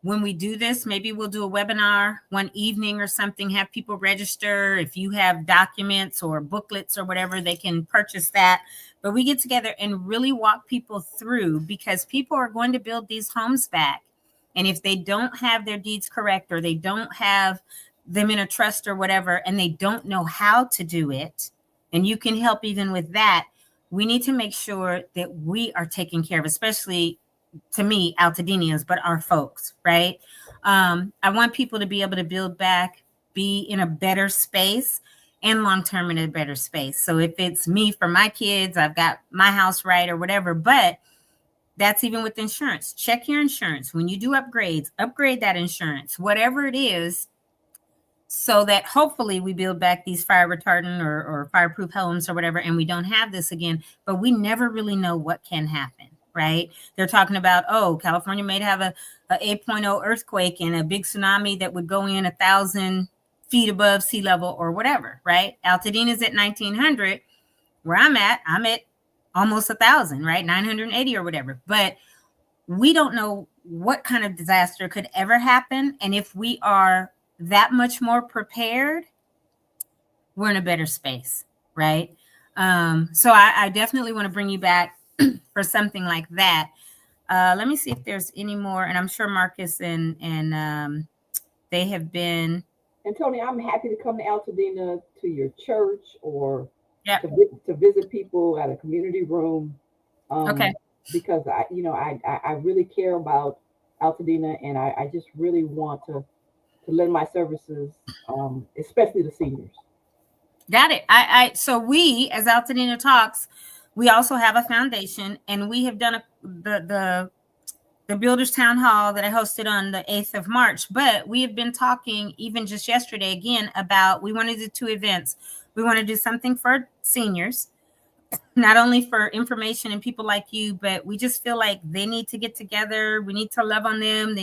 when we do this, maybe we'll do a webinar one evening or something, have people register. If you have documents or booklets or whatever, they can purchase that. But we get together and really walk people through, because people are going to build these homes back. And if they don't have their deeds correct, or they don't have them in a trust or whatever, and they don't know how to do it, and you can help even with that, we need to make sure that we are taken care of, especially, to me, Altadenians, but our folks, right? I want people to be able to build back, be in a better space, and long-term in a better space. So if it's me for my kids, I've got my house right or whatever, but that's even with insurance. Check your insurance. When you do upgrades, upgrade that insurance, whatever it is, so that hopefully we build back these fire retardant or fireproof homes or whatever, and we don't have this again. But we never really know what can happen, right? They're talking about, oh, California may have a 8.0 earthquake and a big tsunami that would go in 1,000 feet above sea level or whatever, right? Altadena is at 1,900. Where I'm at almost 1,000, right? 980 or whatever. But we don't know what kind of disaster could ever happen. And if we are that much more prepared, we're in a better space, right? So I definitely want to bring you back for something like that. Let me see if there's any more. And I'm sure Marcus and they have been. And Toni, I'm happy to come to Altadena, to your church, or Yep. to visit people at a community room. Okay. Because I really care about Altadena, and I just really want to lend my services, especially the seniors. Got it. So we, as AltadenaTalks, we also have a foundation, and we have done the Builders Town Hall that I hosted on the 8th of March. But we have been talking even just yesterday again about, we want to do 2 events. We want to do something for seniors, not only for information and people like you, but we just feel like they need to get together. We need to love on them.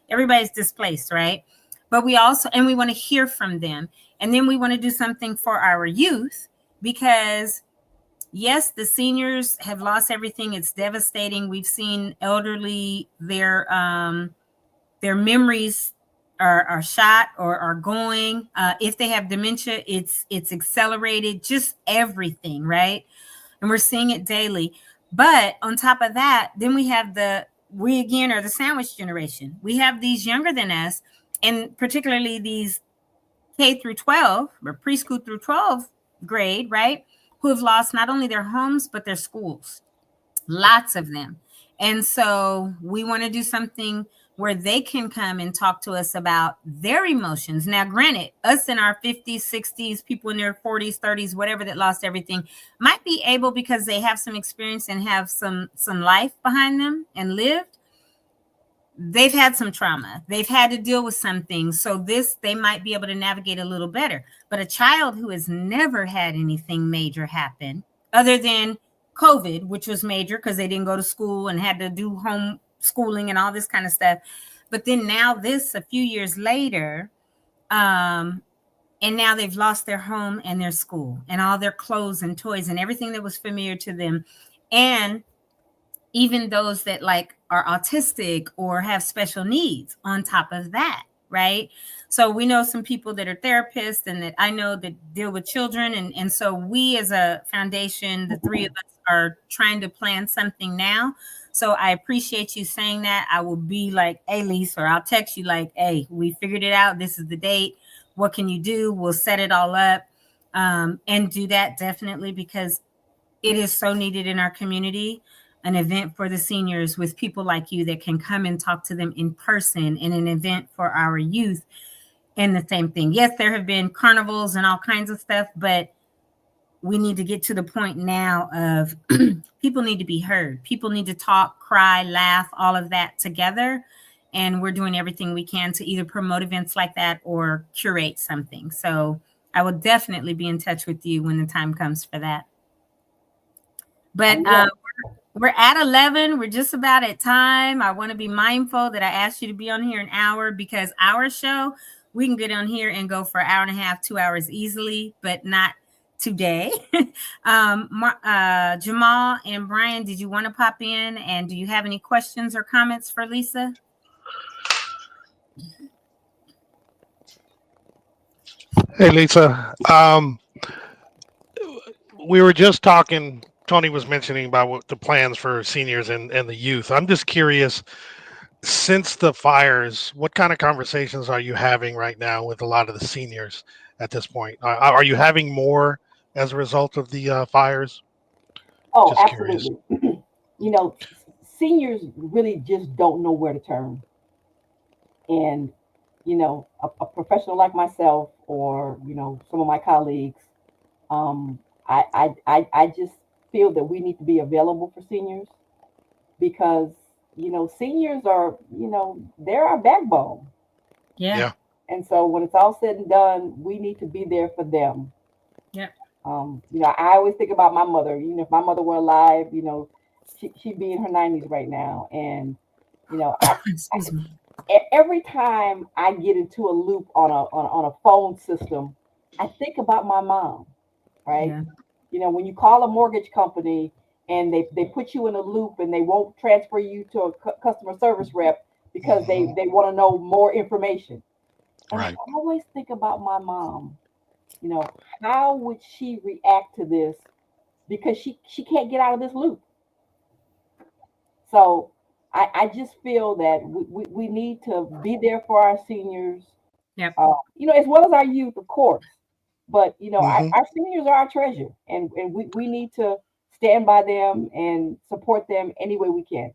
Everybody's displaced, right? But we want to hear from them. And then we want to do something for our youth, because yes, the seniors have lost everything. It's devastating. We've seen elderly, their memories are shot or are going. If they have dementia, it's accelerated, just everything, right? And we're seeing it daily. But on top of that, then we again are the sandwich generation. We have these younger than us, and particularly these K through 12 or preschool through 12 grade, right? Who have lost not only their homes, but their schools, lots of them. And so we want to do something where they can come and talk to us about their emotions. Now, granted, us in our 50s, 60s, people in their 40s, 30s, whatever, that lost everything, might be able, because they have some experience and have some life behind them and lived. They've had some trauma. They've had to deal with some things. So they might be able to navigate a little better. But a child who has never had anything major happen, other than COVID, which was major because they didn't go to school and had to do homeschooling and all this kind of stuff. But then now this, a few years later, and now they've lost their home and their school and all their clothes and toys and everything that was familiar to them. And even those that are autistic or have special needs on top of that, right? So we know some people that are therapists and that I know that deal with children. And so we as a foundation, the 3 of us, are trying to plan something now. So I appreciate you saying that. I will be like, hey, Lisa, or I'll text you like, hey, we figured it out. This is the date. What can you do? We'll set it all up and do that definitely, because it is so needed in our community. An event for the seniors with people like you that can come and talk to them in person, and an event for our youth. And the same thing. Yes, there have been carnivals and all kinds of stuff, but we need to get to the point now of people need to be heard. People need to talk, cry, laugh, all of that together. And we're doing everything we can to either promote events like that or curate something. So I will definitely be in touch with you when the time comes for that. But we're at 11. We're just about at time. I want to be mindful that I asked you to be on here an hour, because our show, we can get on here and go for an hour and a half, 2 hours easily, but not today. Jamal and Brian, did you want to pop in? And do you have any questions or comments for Lisa? Hey, Lisa. We were just talking. Toni was mentioning about what the plans for seniors and the youth. I'm just curious, since the fires, what kind of conversations are you having right now with a lot of the seniors at this point? Are you having more as a result of the fires? Oh, Just curious. absolutely. Seniors really just don't know where to turn. And, a professional like myself or, some of my colleagues, um, I just feel that we need to be available for seniors because, seniors are, they're our backbone. Yeah. Yeah. And so when it's all said and done, we need to be there for them. Yeah. I always think about my mother. If my mother were alive, she'd be in her 90s right now. And, Excuse me. every time I get into a loop on a phone system, I think about my mom, right? Yeah. When you call a mortgage company and they put you in a loop and they won't transfer you to a customer service rep because they want to know more information. And I Right. always think about my mom. How would she react to this? Because she can't get out of this loop. So I just feel that we need to be there for our seniors, Yep. as well as our youth, of course. But hmm our seniors are our treasure, and we need to stand by them and support them any way we can.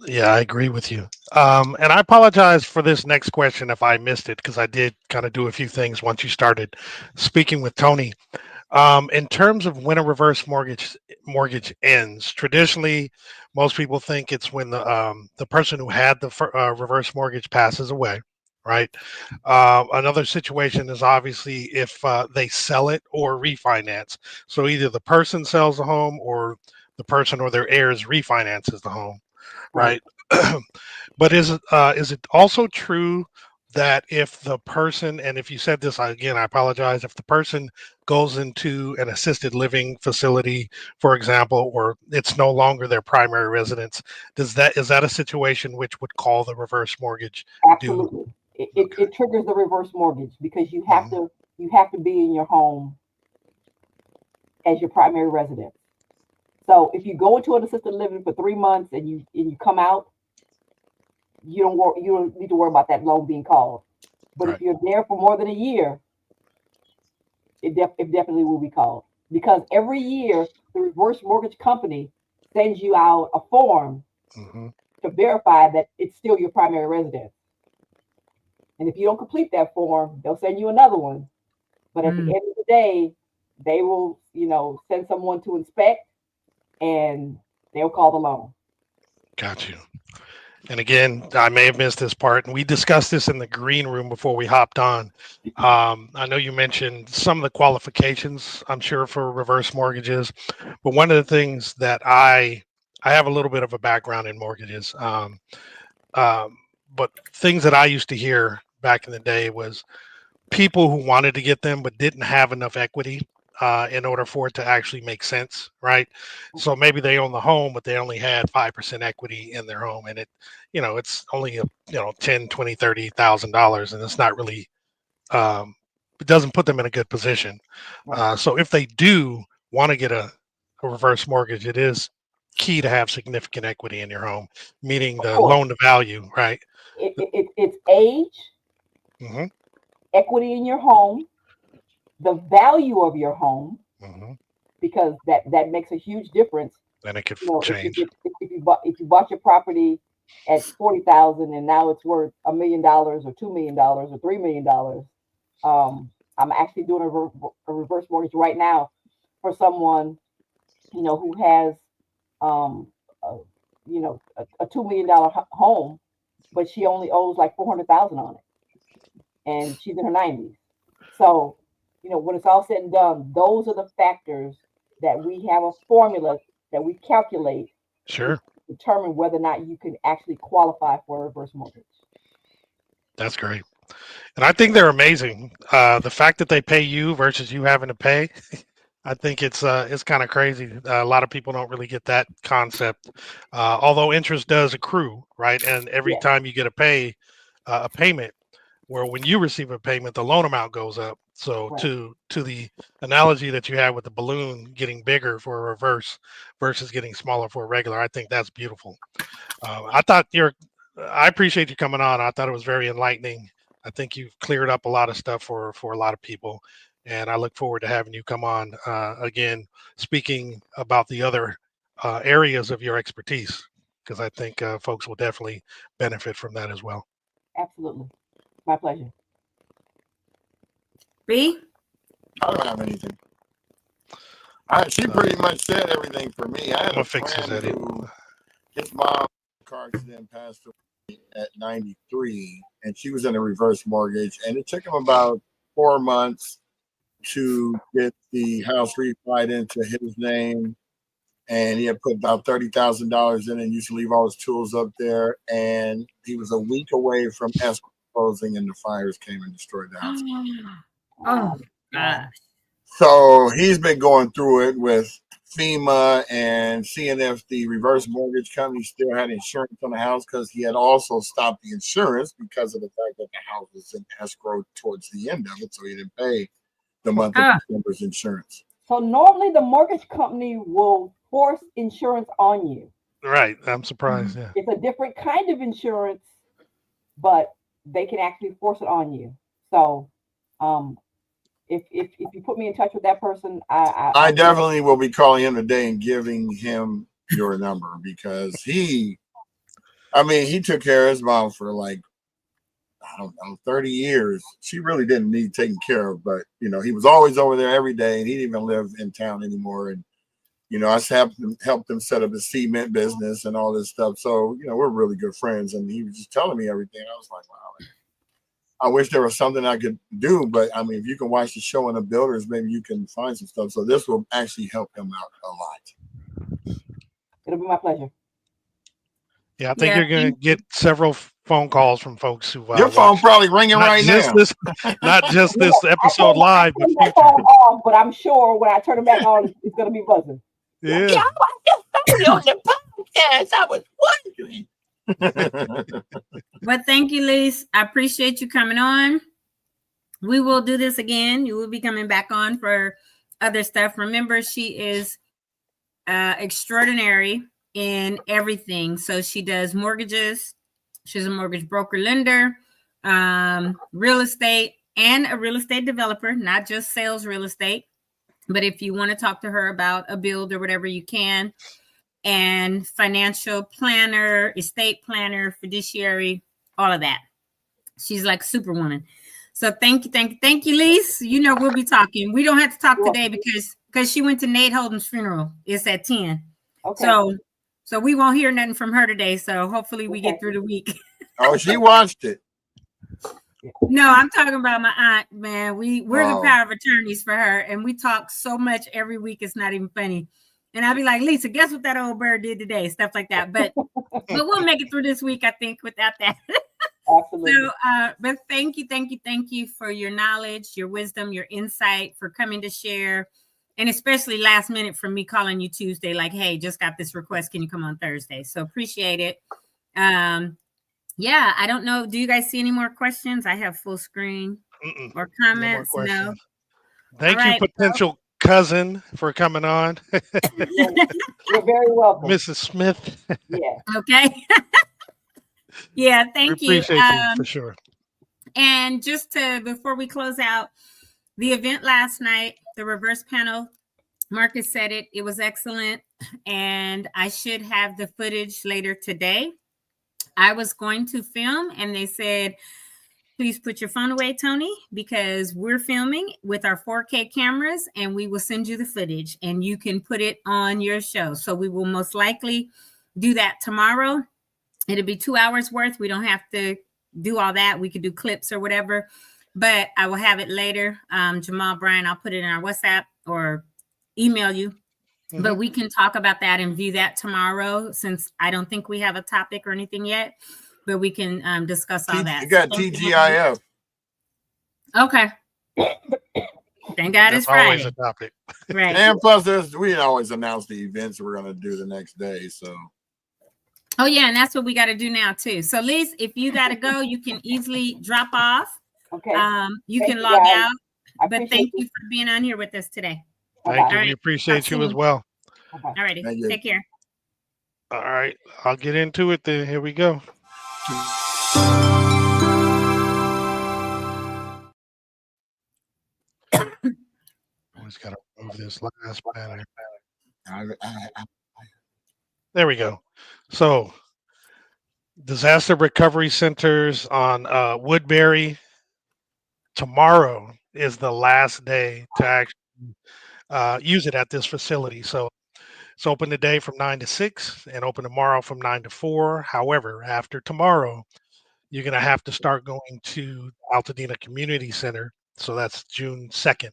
Yeah, I agree with you. And I apologize for this next question if I missed it because I did kind of do a few things once you started speaking with Toni. In terms of when a reverse mortgage ends, traditionally, most people think it's when the person who had the reverse mortgage passes away, right? Another situation is obviously if they sell it or refinance. So either the person sells the home or the person or their heirs refinances the home, Right. right? But is it also true that if the person, and if you said this again, I apologize, if the person goes into an assisted living facility, for example, or it's no longer their primary residence, is that a situation which would call the reverse mortgage due? Absolutely. It triggers the reverse mortgage because Mhm. you have to be in your home as your primary residence. So if you go into an assisted living for 3 months and you come out, you don't need to worry about that loan being called. But if Right. you're there for more than a year, it definitely will be called because every year the reverse mortgage company sends you out a form hmm to verify that it's still your primary residence. And if you don't complete that form, they'll send you another one. But at the Mm. end of the day, they will, send someone to inspect and they'll call the loan. Got you. And again, I may have missed this part, and we discussed this in the green room before we hopped on. I know you mentioned some of the qualifications, I'm sure, for reverse mortgages, but one of the things that I have a little bit of a background in mortgages, um, but things that I used to hear back in the day was people who wanted to get them but didn't have enough equity in order for it to actually make sense, right? So maybe they own the home, but they only had 5% equity in their home, and it's only a 10, 20, $30,000, and it's not really it doesn't put them in a good position. Right. So if they do want to get a reverse mortgage, it is key to have significant equity in your home, meaning Of the course, loan to value, right? it's age, hmm equity in your home, the value of your home, hmm because that makes a huge difference. And it could If change. you bought your property at 40,000 and now it's worth $1 million or $2 million or $3 million, I'm actually doing a reverse mortgage right now for someone who has um, a, a $2 million home, but she only owes like 400,000 on it, and she's in her 90s. So, when it's all said and done, those are the factors that we have a formula that we calculate to Sure. determine whether or not you can actually qualify for a reverse mortgage. That's great. And I think they're amazing. The fact that they pay you versus you having to pay, I think it's kind of crazy. A lot of people don't really get that concept. Although interest does accrue, right? And every Yes. time you get a payment, where when you receive a payment, the loan amount goes up. So Right. to the analogy that you had with the balloon getting bigger for a reverse versus getting smaller for a regular, I think that's beautiful. I appreciate you coming on. I thought it was very enlightening. I think you've cleared up a lot of stuff for a lot of people, and I look forward to having you come on again, speaking about the other areas of your expertise, because I think folks will definitely benefit from that as well. Absolutely. My pleasure. B? I don't have anything. She pretty much said everything for me. I had a friend who his mom car accident passed away at 93, and she was in a reverse mortgage, and it took him about 4 months to get the house refied into his name, and he had put about $30,000 in it and used to leave all his tools up there, and he was a week away from escrow closing, and the fires came and destroyed the house. Oh, gosh. So he's been going through it with FEMA and seeing if the reverse mortgage company still had insurance on the house, because he had also stopped the insurance because of the fact that the house was in escrow towards the end of it, so he didn't pay the month of December's insurance. So normally the mortgage company will force insurance on you. Right. I'm surprised. Yeah. It's a different kind of insurance, but they can actually force it on you. So if you put me in touch with that person, I definitely will be calling him today and giving him your number, because he took care of his mom for like, I don't know, 30 years. She really didn't need taken care of, but he was always over there every day, and he didn't even live in town anymore. And I helped him set up his cement business and all this stuff. So we're really good friends, and he was just telling me everything. I was like, wow. I wish there was something I could do, but if you can watch the show on the builders, maybe you can find some stuff. So this will actually help him out a lot. It'll be my pleasure. Yeah, I think you're going to get several phone calls from folks who your phone probably ringing right now. Not just this episode live, but my phone off, but I'm sure when I turn it back on, it's going to be buzzing. Yeah. On the podcast, I was wondering. Well, thank you, Lisa. I appreciate you coming on. We will do this again. You will be coming back on for other stuff. Remember, she is extraordinary in everything. So she does mortgages. She's a mortgage broker, lender, real estate, and a real estate developer, not just sales real estate. But if you want to talk to her about a build or whatever, you can. And financial planner, estate planner, fiduciary, all of that. She's like Superwoman. So thank you, Lisa. We'll be talking. We don't have to talk today because she went to Nate Holden's funeral. It's at 10. Okay. So we won't hear nothing from her today. So hopefully we get through the week. Oh, she watched it. No, I'm talking about my aunt, man. We're the power of attorneys for her, and we talk so much every week. It's not even funny. And I'll be like, Lisa, guess what that old bird did today? Stuff like that. But we'll make it through this week, I think, without that. Absolutely. So, but thank you for your knowledge, your wisdom, your insight, for coming to share. And especially last minute from me calling you Tuesday, like, hey, just got this request. Can you come on Thursday? So appreciate it. Yeah, I don't know. Do you guys see any more questions? I have full screen or comments. No. Thank you, potential cousin, for coming on. You're very welcome, Mrs. Smith. Yeah. Okay. Yeah, thank you. Appreciate you for sure. And just before we close out, the event last night, the reverse panel, Marcus said it was excellent, and I should have the footage later today. I was going to film, and they said, please put your phone away, Toni, because we're filming with our 4K cameras, and we will send you the footage, and you can put it on your show. So we will most likely do that tomorrow. It'll be 2 hours worth. We don't have to do all that. We could do clips or whatever, but I will have it later. Jamal, Brian, I'll put it in our WhatsApp or email you. Mm-hmm. But we can talk about that and view that tomorrow, since I don't think we have a topic or anything yet. But we can discuss all that. You got TGIF. Okay. Thank God That's it's always Friday. a topic. Right. And plus, we always announce the events we're going to do the next day. So, Oh yeah, and that's what we got to do now too. So Liz, if you got to go, you can easily drop off. Okay. You Thank can you, log guys. out. I But appreciate thank you. you for being on here with us today. Thank Bye-bye. you. All We right. appreciate Talk you as soon. well. Bye-bye. All righty. thank you. Take care. All right. I'll get into it then. Here we go. Always got to move this last banner. There we go. So, disaster recovery centers on Woodbury. Tomorrow is the last day to actually use it at this facility. So it's open today from 9 to 6 and open tomorrow from 9 to 4. However, after tomorrow, you're going to have to start going to Altadena Community Center. So that's June 2nd.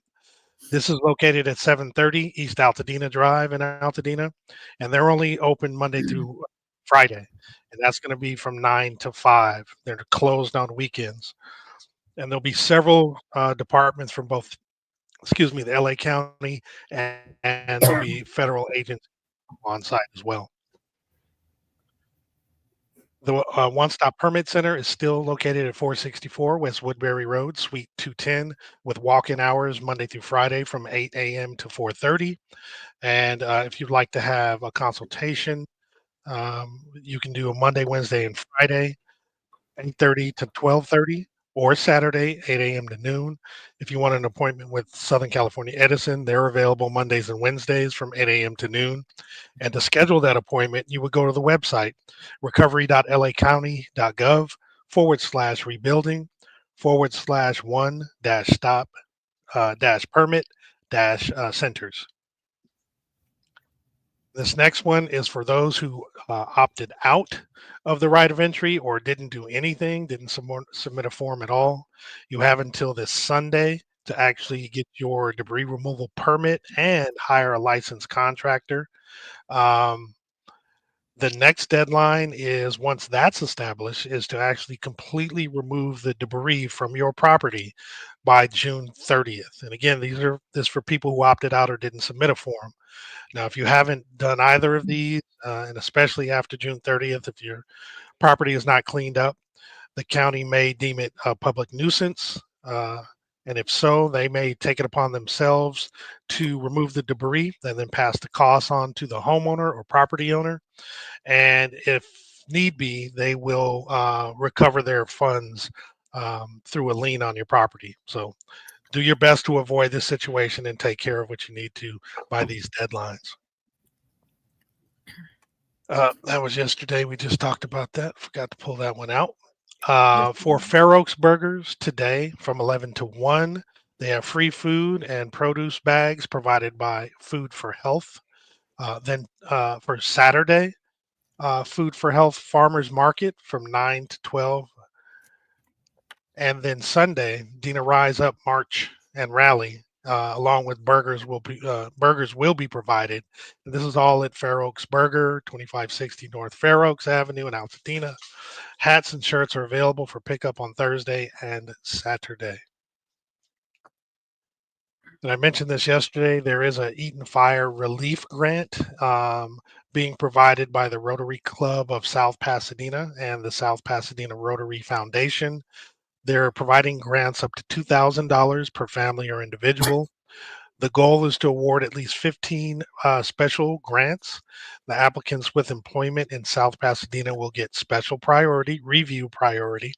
This is located at 730 East Altadena Drive in Altadena, and they're only open Monday through Friday, and that's going to be from 9 to 5. They're closed on weekends, and there'll be several departments from both, the LA County, and there'll be federal agents on site as well. The One Stop Permit Center is still located at 464 West Woodbury Road, Suite 210, with walk-in hours Monday through Friday from 8 a.m. to 4:30. And if you'd like to have a consultation, you can do a Monday, Wednesday, and Friday, 8:30 to 12:30, or Saturday, 8 a.m. to noon. If you want an appointment with Southern California Edison, they're available Mondays and Wednesdays from 8 a.m. to noon. And to schedule that appointment, you would go to the website, recovery.lacounty.gov/rebuilding/one-stop-permit-centers. This next one is for those who opted out of the right of entry or didn't do anything, didn't submit a form at all. You have until this Sunday to actually get your debris removal permit and hire a licensed contractor. The next deadline is, once that's established, is to actually completely remove the debris from your property by June 30th. And again, this for people who opted out or didn't submit a form. Now, if you haven't done either of these, and especially after June 30th, if your property is not cleaned up, the county may deem it a public nuisance. And if so, they may take it upon themselves to remove the debris and then pass the costs on to the homeowner or property owner. And if need be, they will recover their funds through a lien on your property. So do your best to avoid this situation and take care of what you need to by these deadlines. That was yesterday. We just talked about that. Forgot to pull that one out. For Fair Oaks Burgers today from 11 to 1, they have free food and produce bags provided by Food for Health. Then for Saturday, Food for Health Farmers Market from 9 to 12. And then Sunday, Dina Rise Up March and Rally, along with burgers will be provided. And this is all at Fair Oaks Burger, 2560 North Fair Oaks Avenue in Altadena. Hats and shirts are available for pickup on Thursday and Saturday. And I mentioned this yesterday. There is a Eaton Fire Relief Grant being provided by the Rotary Club of South Pasadena and the South Pasadena Rotary Foundation. They're providing grants up to $2,000 per family or individual. The goal is to award at least 15 special grants. The applicants with employment in South Pasadena will get special priority, review priority.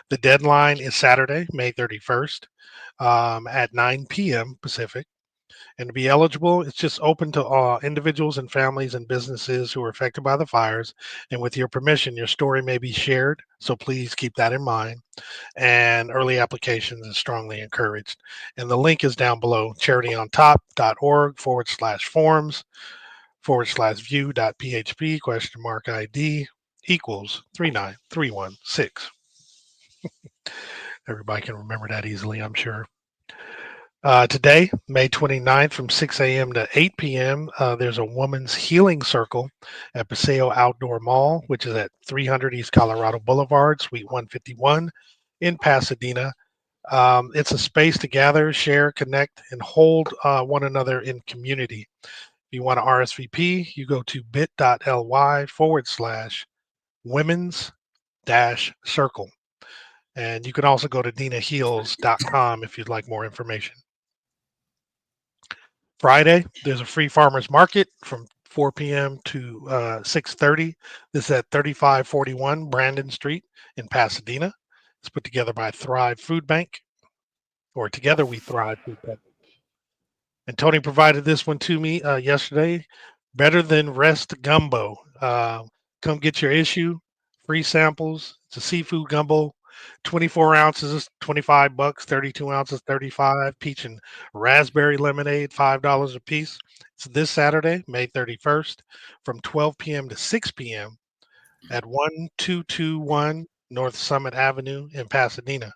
The deadline is Saturday, May 31st at 9 p.m. Pacific. And to be eligible, it's just open to individuals and families and businesses who are affected by the fires. And with your permission, your story may be shared. So please keep that in mind. And early applications is strongly encouraged. And the link is down below, charityonTop.org/forms/view.php ? ID equals 39316. Everybody can remember that easily, I'm sure. Today, May 29th from 6 a.m. to 8 p.m., there's a woman's healing circle at Paseo Outdoor Mall, which is at 300 East Colorado Boulevard, Suite 151 in Pasadena. It's a space to gather, share, connect, and hold one another in community. If you want to RSVP, you go to bit.ly/women's-circle. And you can also go to dinaheals.com if you'd like more information. Friday, there's a free farmers market from 4 p.m. to 6:30. This is at 3541 Brandon Street in Pasadena. It's put together by Thrive Food Bank, or Together We Thrive Food Bank. And Toni provided this one to me yesterday. Better than rest gumbo. Come get your issue. Free samples. It's a seafood gumbo. 24 ounces, $25. 32 ounces, 35. Peach and raspberry lemonade, $5 a piece. It's this Saturday, May 31st, from 12 p.m. to 6 p.m. at 1221 North Summit Avenue in Pasadena.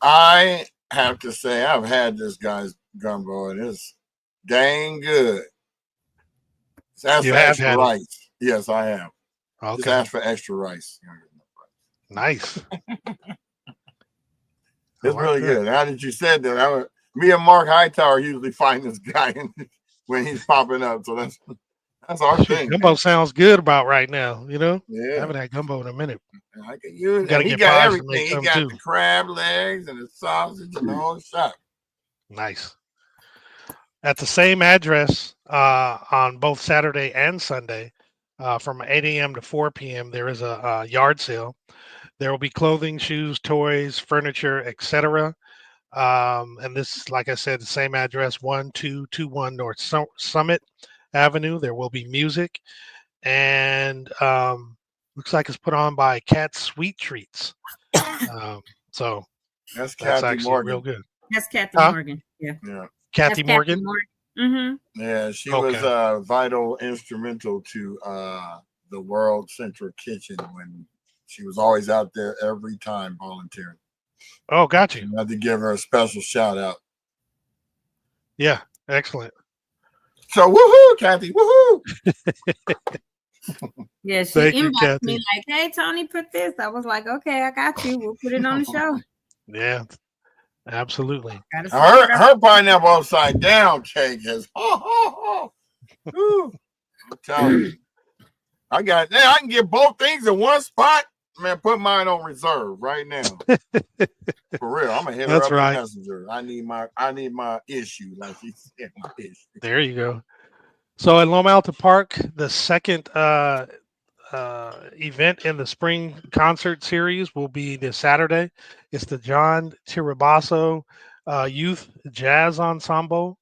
I have to say, I've had this guy's gumbo, and it's dang good. Just ask You for have extra had it. rice. Yes, I have. Just Okay, ask for extra rice. nice. It's Oh, really good. good. Now that you said that, me and Mark Hightower usually find this guy when he's popping up. So that's our Shoot, thing. gumbo sounds good about right now, you know? I Yeah. haven't had gumbo in a minute. I can use Gotta it. He get got Posh to make everything. He some got too. the crab legs and the sausage and the whole shop. Nice. At the same address on both Saturday and Sunday, from 8 a.m. to 4 p.m., there is a yard sale. There will be clothing, shoes, toys, furniture, etc. And this, like I said, the same address, 1221 North Summit Avenue. There will be music, and looks like it's put on by Cat Sweet Treats. So That's that's Kathy actually Morgan. real good. That's Kathy Huh? Morgan. Yeah. Yeah. Kathy That's Morgan. Mm-hmm. Yeah, she Okay. was vital, instrumental to the World Central Kitchen when she was always out there every time volunteering. Oh, got you. I had to give her a special shout out. Yeah, excellent. So woohoo, Kathy, woohoo! Yeah, she Thank you, inboxed me Kathy. like, "Hey, Toni, put this." I was like, "Okay, I got you. We'll put it on the show." Yeah, absolutely. Gotta support our- Her pineapple upside down cake is Woo. I'm telling you. I can get both things in one spot. Man, put mine on reserve right now. For real. I'm gonna hit her That's up right. in Messenger. I need my issue, like she said, my issue. There you go. So at Loma Alta Park, the second event in the spring concert series will be this Saturday. It's the John Tirabasso Youth Jazz Ensemble.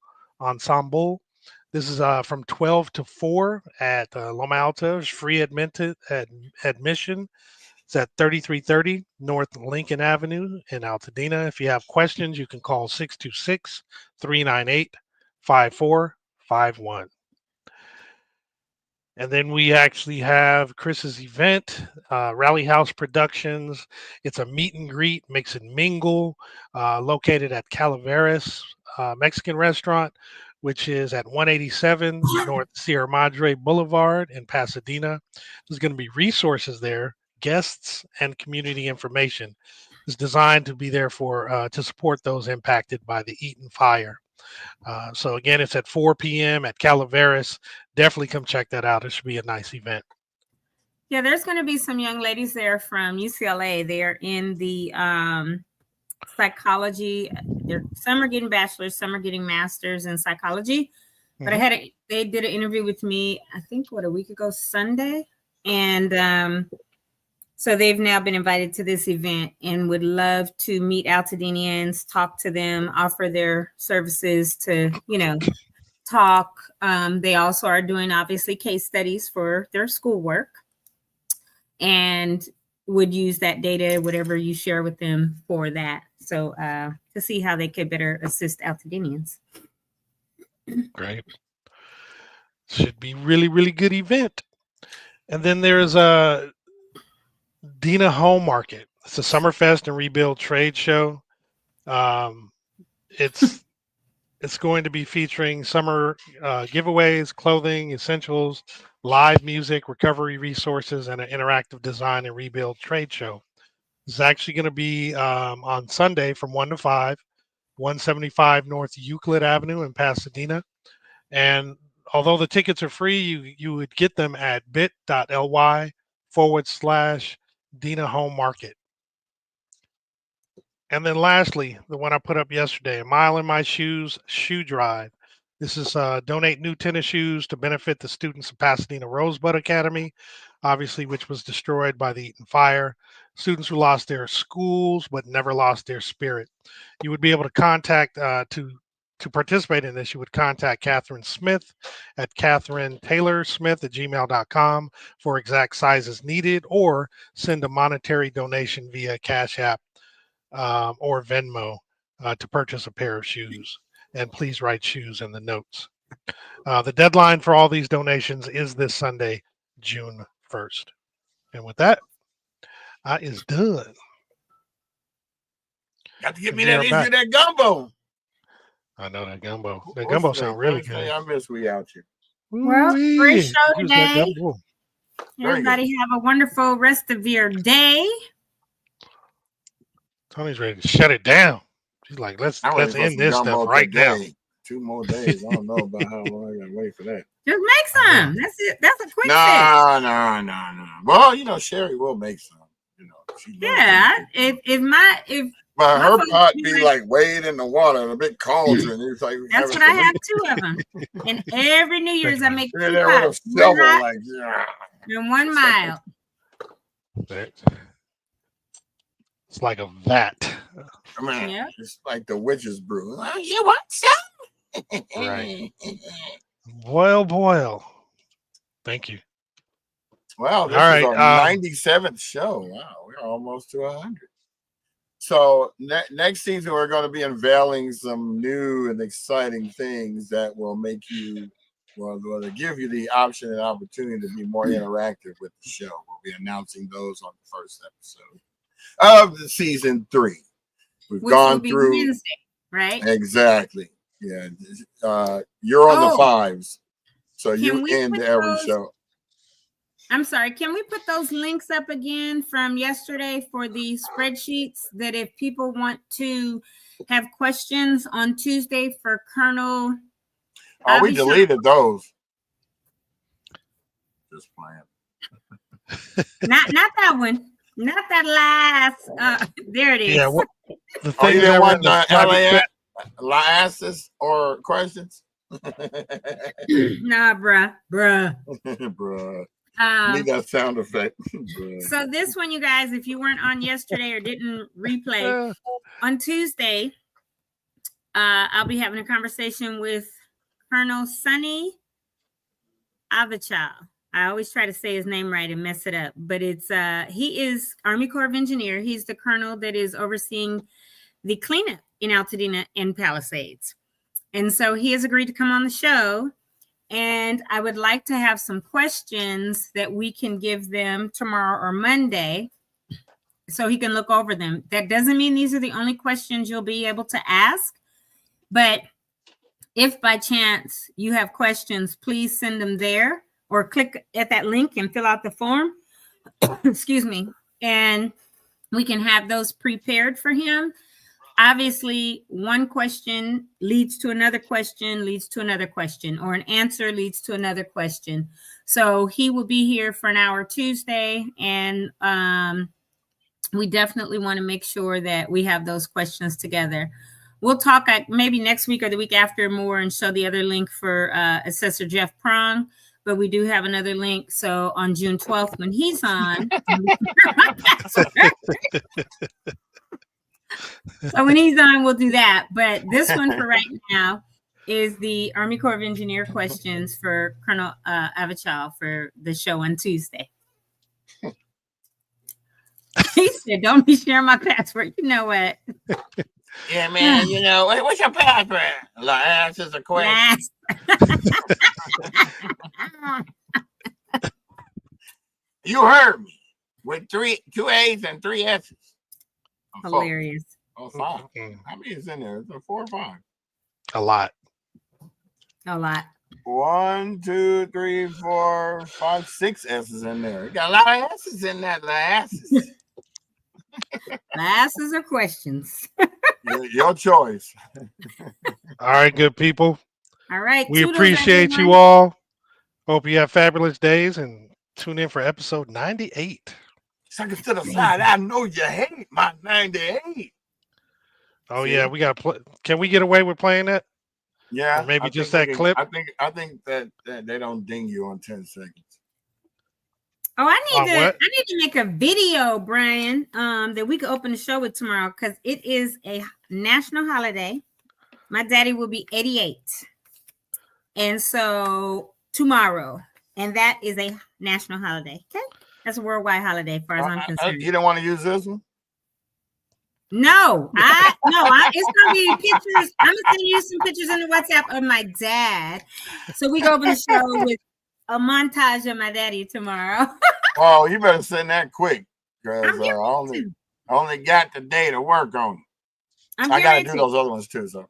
This is from 12 to 4 at Loma Alta. It's free admission. It's at 3330 North Lincoln Avenue in Altadena. If you have questions, you can call 626 398 5451. And then we actually have Chris's event, Rally House Productions. It's a meet and greet, mix and mingle, located at Calaveras Mexican Restaurant, which is at 187 North Sierra Madre Boulevard in Pasadena. There's going to be resources there, guests, and community information. It's designed to be there for to support those impacted by the Eaton fire. So again, it's at 4 p.m. at Calaveras. Definitely come check that out. It should be a nice event. Yeah, there's going to be some young ladies there from UCLA. They're in the psychology. Some are getting bachelors, some are getting masters in psychology. But they did an interview with me, I think, a week ago, Sunday. And so they've now been invited to this event and would love to meet Altadenians, talk to them, offer their services to, talk. They also are doing, obviously, case studies for their schoolwork and would use that data, whatever you share with them for that. So to see how they could better assist Altadenians. Great. Should be really, really good event. And then there's a Dina Home Market. It's a Summerfest and Rebuild trade show. It's going to be featuring summer giveaways, clothing, essentials, live music, recovery resources, and an interactive design and rebuild trade show. It's actually going to be on Sunday from 1 to 5, 175 North Euclid Avenue in Pasadena. And although the tickets are free, you would get them at bit.ly/Dina Home Market. And then lastly, the one I put up yesterday, A Mile in My Shoes shoe drive. This is donate new tennis shoes to benefit the students of Pasadena Rosebud Academy, obviously, which was destroyed by the Eaton fire. Students who lost their schools but never lost their spirit. You would be able to contact to participate in this. You would contact Catherine Smith at CatherineTaylorSmith@gmail.com for exact sizes needed, or send a monetary donation via Cash App or Venmo to purchase a pair of shoes. And please write shoes in the notes. The deadline for all these donations is this Sunday, June 1st. And with that, I is done. Got to get me that issue, that gumbo. I know that gumbo. That gumbo sounds really good. I miss we out here. Well, great show today. Everybody have a wonderful rest of your day. Tony's ready to shut it down. She's like, let's end this stuff right now. 2 more days. I don't know about how long I gotta wait for that. Just make some. That's it. That's a quick fix. No. Well, Sherry will make some. But her pot be like weighed in the water in a big cauldron. It's like that's what I have 2 of them. And every New Year's I make 2 pots. And 1 mile. It's like a vat. I mean, it's like the witch's brew. You want some? Right. Boil. Thank you. Well, this is our 97th show. Wow, we're almost to 100. So next season, we're going to be unveiling some new and exciting things that will make you, to give you the option and opportunity to be more interactive with the show. We'll be announcing those on the first episode of the season 3. Which gone through Wednesday, right? Exactly. Yeah. You're on the 5s, so you end every show. I'm sorry. Can we put those links up again from yesterday for the spreadsheets that if people want to have questions on Tuesday for Colonel? Oh, we deleted those. Just playing. Not that one. Not that last. There it is. Yeah. The thing you didn't want LASs or questions? Nah, bruh. Need that sound effect. So this one, you guys, if you weren't on yesterday or didn't replay, on Tuesday, I'll be having a conversation with Colonel Sonny Avachal. I always try to say his name right and mess it up, but it's he is Army Corps of Engineer. He's the colonel that is overseeing the cleanup in Altadena and Palisades. And so he has agreed to come on the show. And I would like to have some questions that we can give them tomorrow or Monday so he can look over them. That doesn't mean these are the only questions you'll be able to ask. But if by chance you have questions, please send them there or click at that link and fill out the form. Excuse me. And we can have those prepared for him. Obviously, one question leads to another question, leads to another question, or an answer leads to another question. So he will be here for an hour Tuesday, and we definitely want to make sure that we have those questions together. We'll talk maybe next week or the week after more and show the other link for Assessor Jeff Prong, but we do have another link. So on June 12th, when he's on, so when he's on, we'll do that. But this one for right now is the Army Corps of Engineer questions for Colonel Avachal for the show on Tuesday. He said, don't be sharing my password. You know what? Yeah, man, what's your password? Last is a question. You heard me. With 2 A's and 3 S's. Hilarious. Oh, 5. How many is in there? Is there 4 or 5? A lot. 1, 2, 3, 4, 5, 6 S's in there. You got a lot of S's in that last. Glasses or questions? Your choice. All right, good people. All right. We toodles, appreciate you everyone. all. Hope you have fabulous days and tune in for episode 98. Seconds to the side. I know you hate my 98. Oh See? yeah, we got to play. Can we get away with playing that? Yeah. Or maybe I just think that clip? I think that they don't ding you on 10 seconds. Oh, I On need to. what? I need to make a video, Brian. That we could open the show with tomorrow because it is a national holiday. My daddy will be 88, and so tomorrow, and that is a national holiday. Okay, that's a worldwide holiday, as far as I'm concerned. You don't want to use this one? No, it's gonna be pictures. I'm gonna send you some pictures in the WhatsApp of my dad, so we go open the show with a montage of my daddy tomorrow. Oh, you better send that quick because I'm I only got the day to work on. I'm I gotta getting do ready those other ones too. So,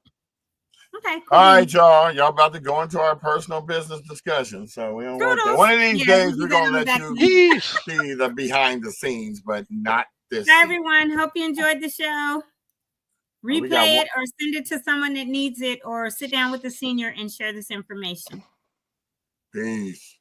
Okay. Cool. all right, y'all about to go into our personal business discussion. So we don't want that. One of these days we're gonna let you see the behind the scenes, but not this. Hi, everyone. Hope you enjoyed the show. Replay it or send it to someone that needs it, or sit down with the senior and share this information. Peace.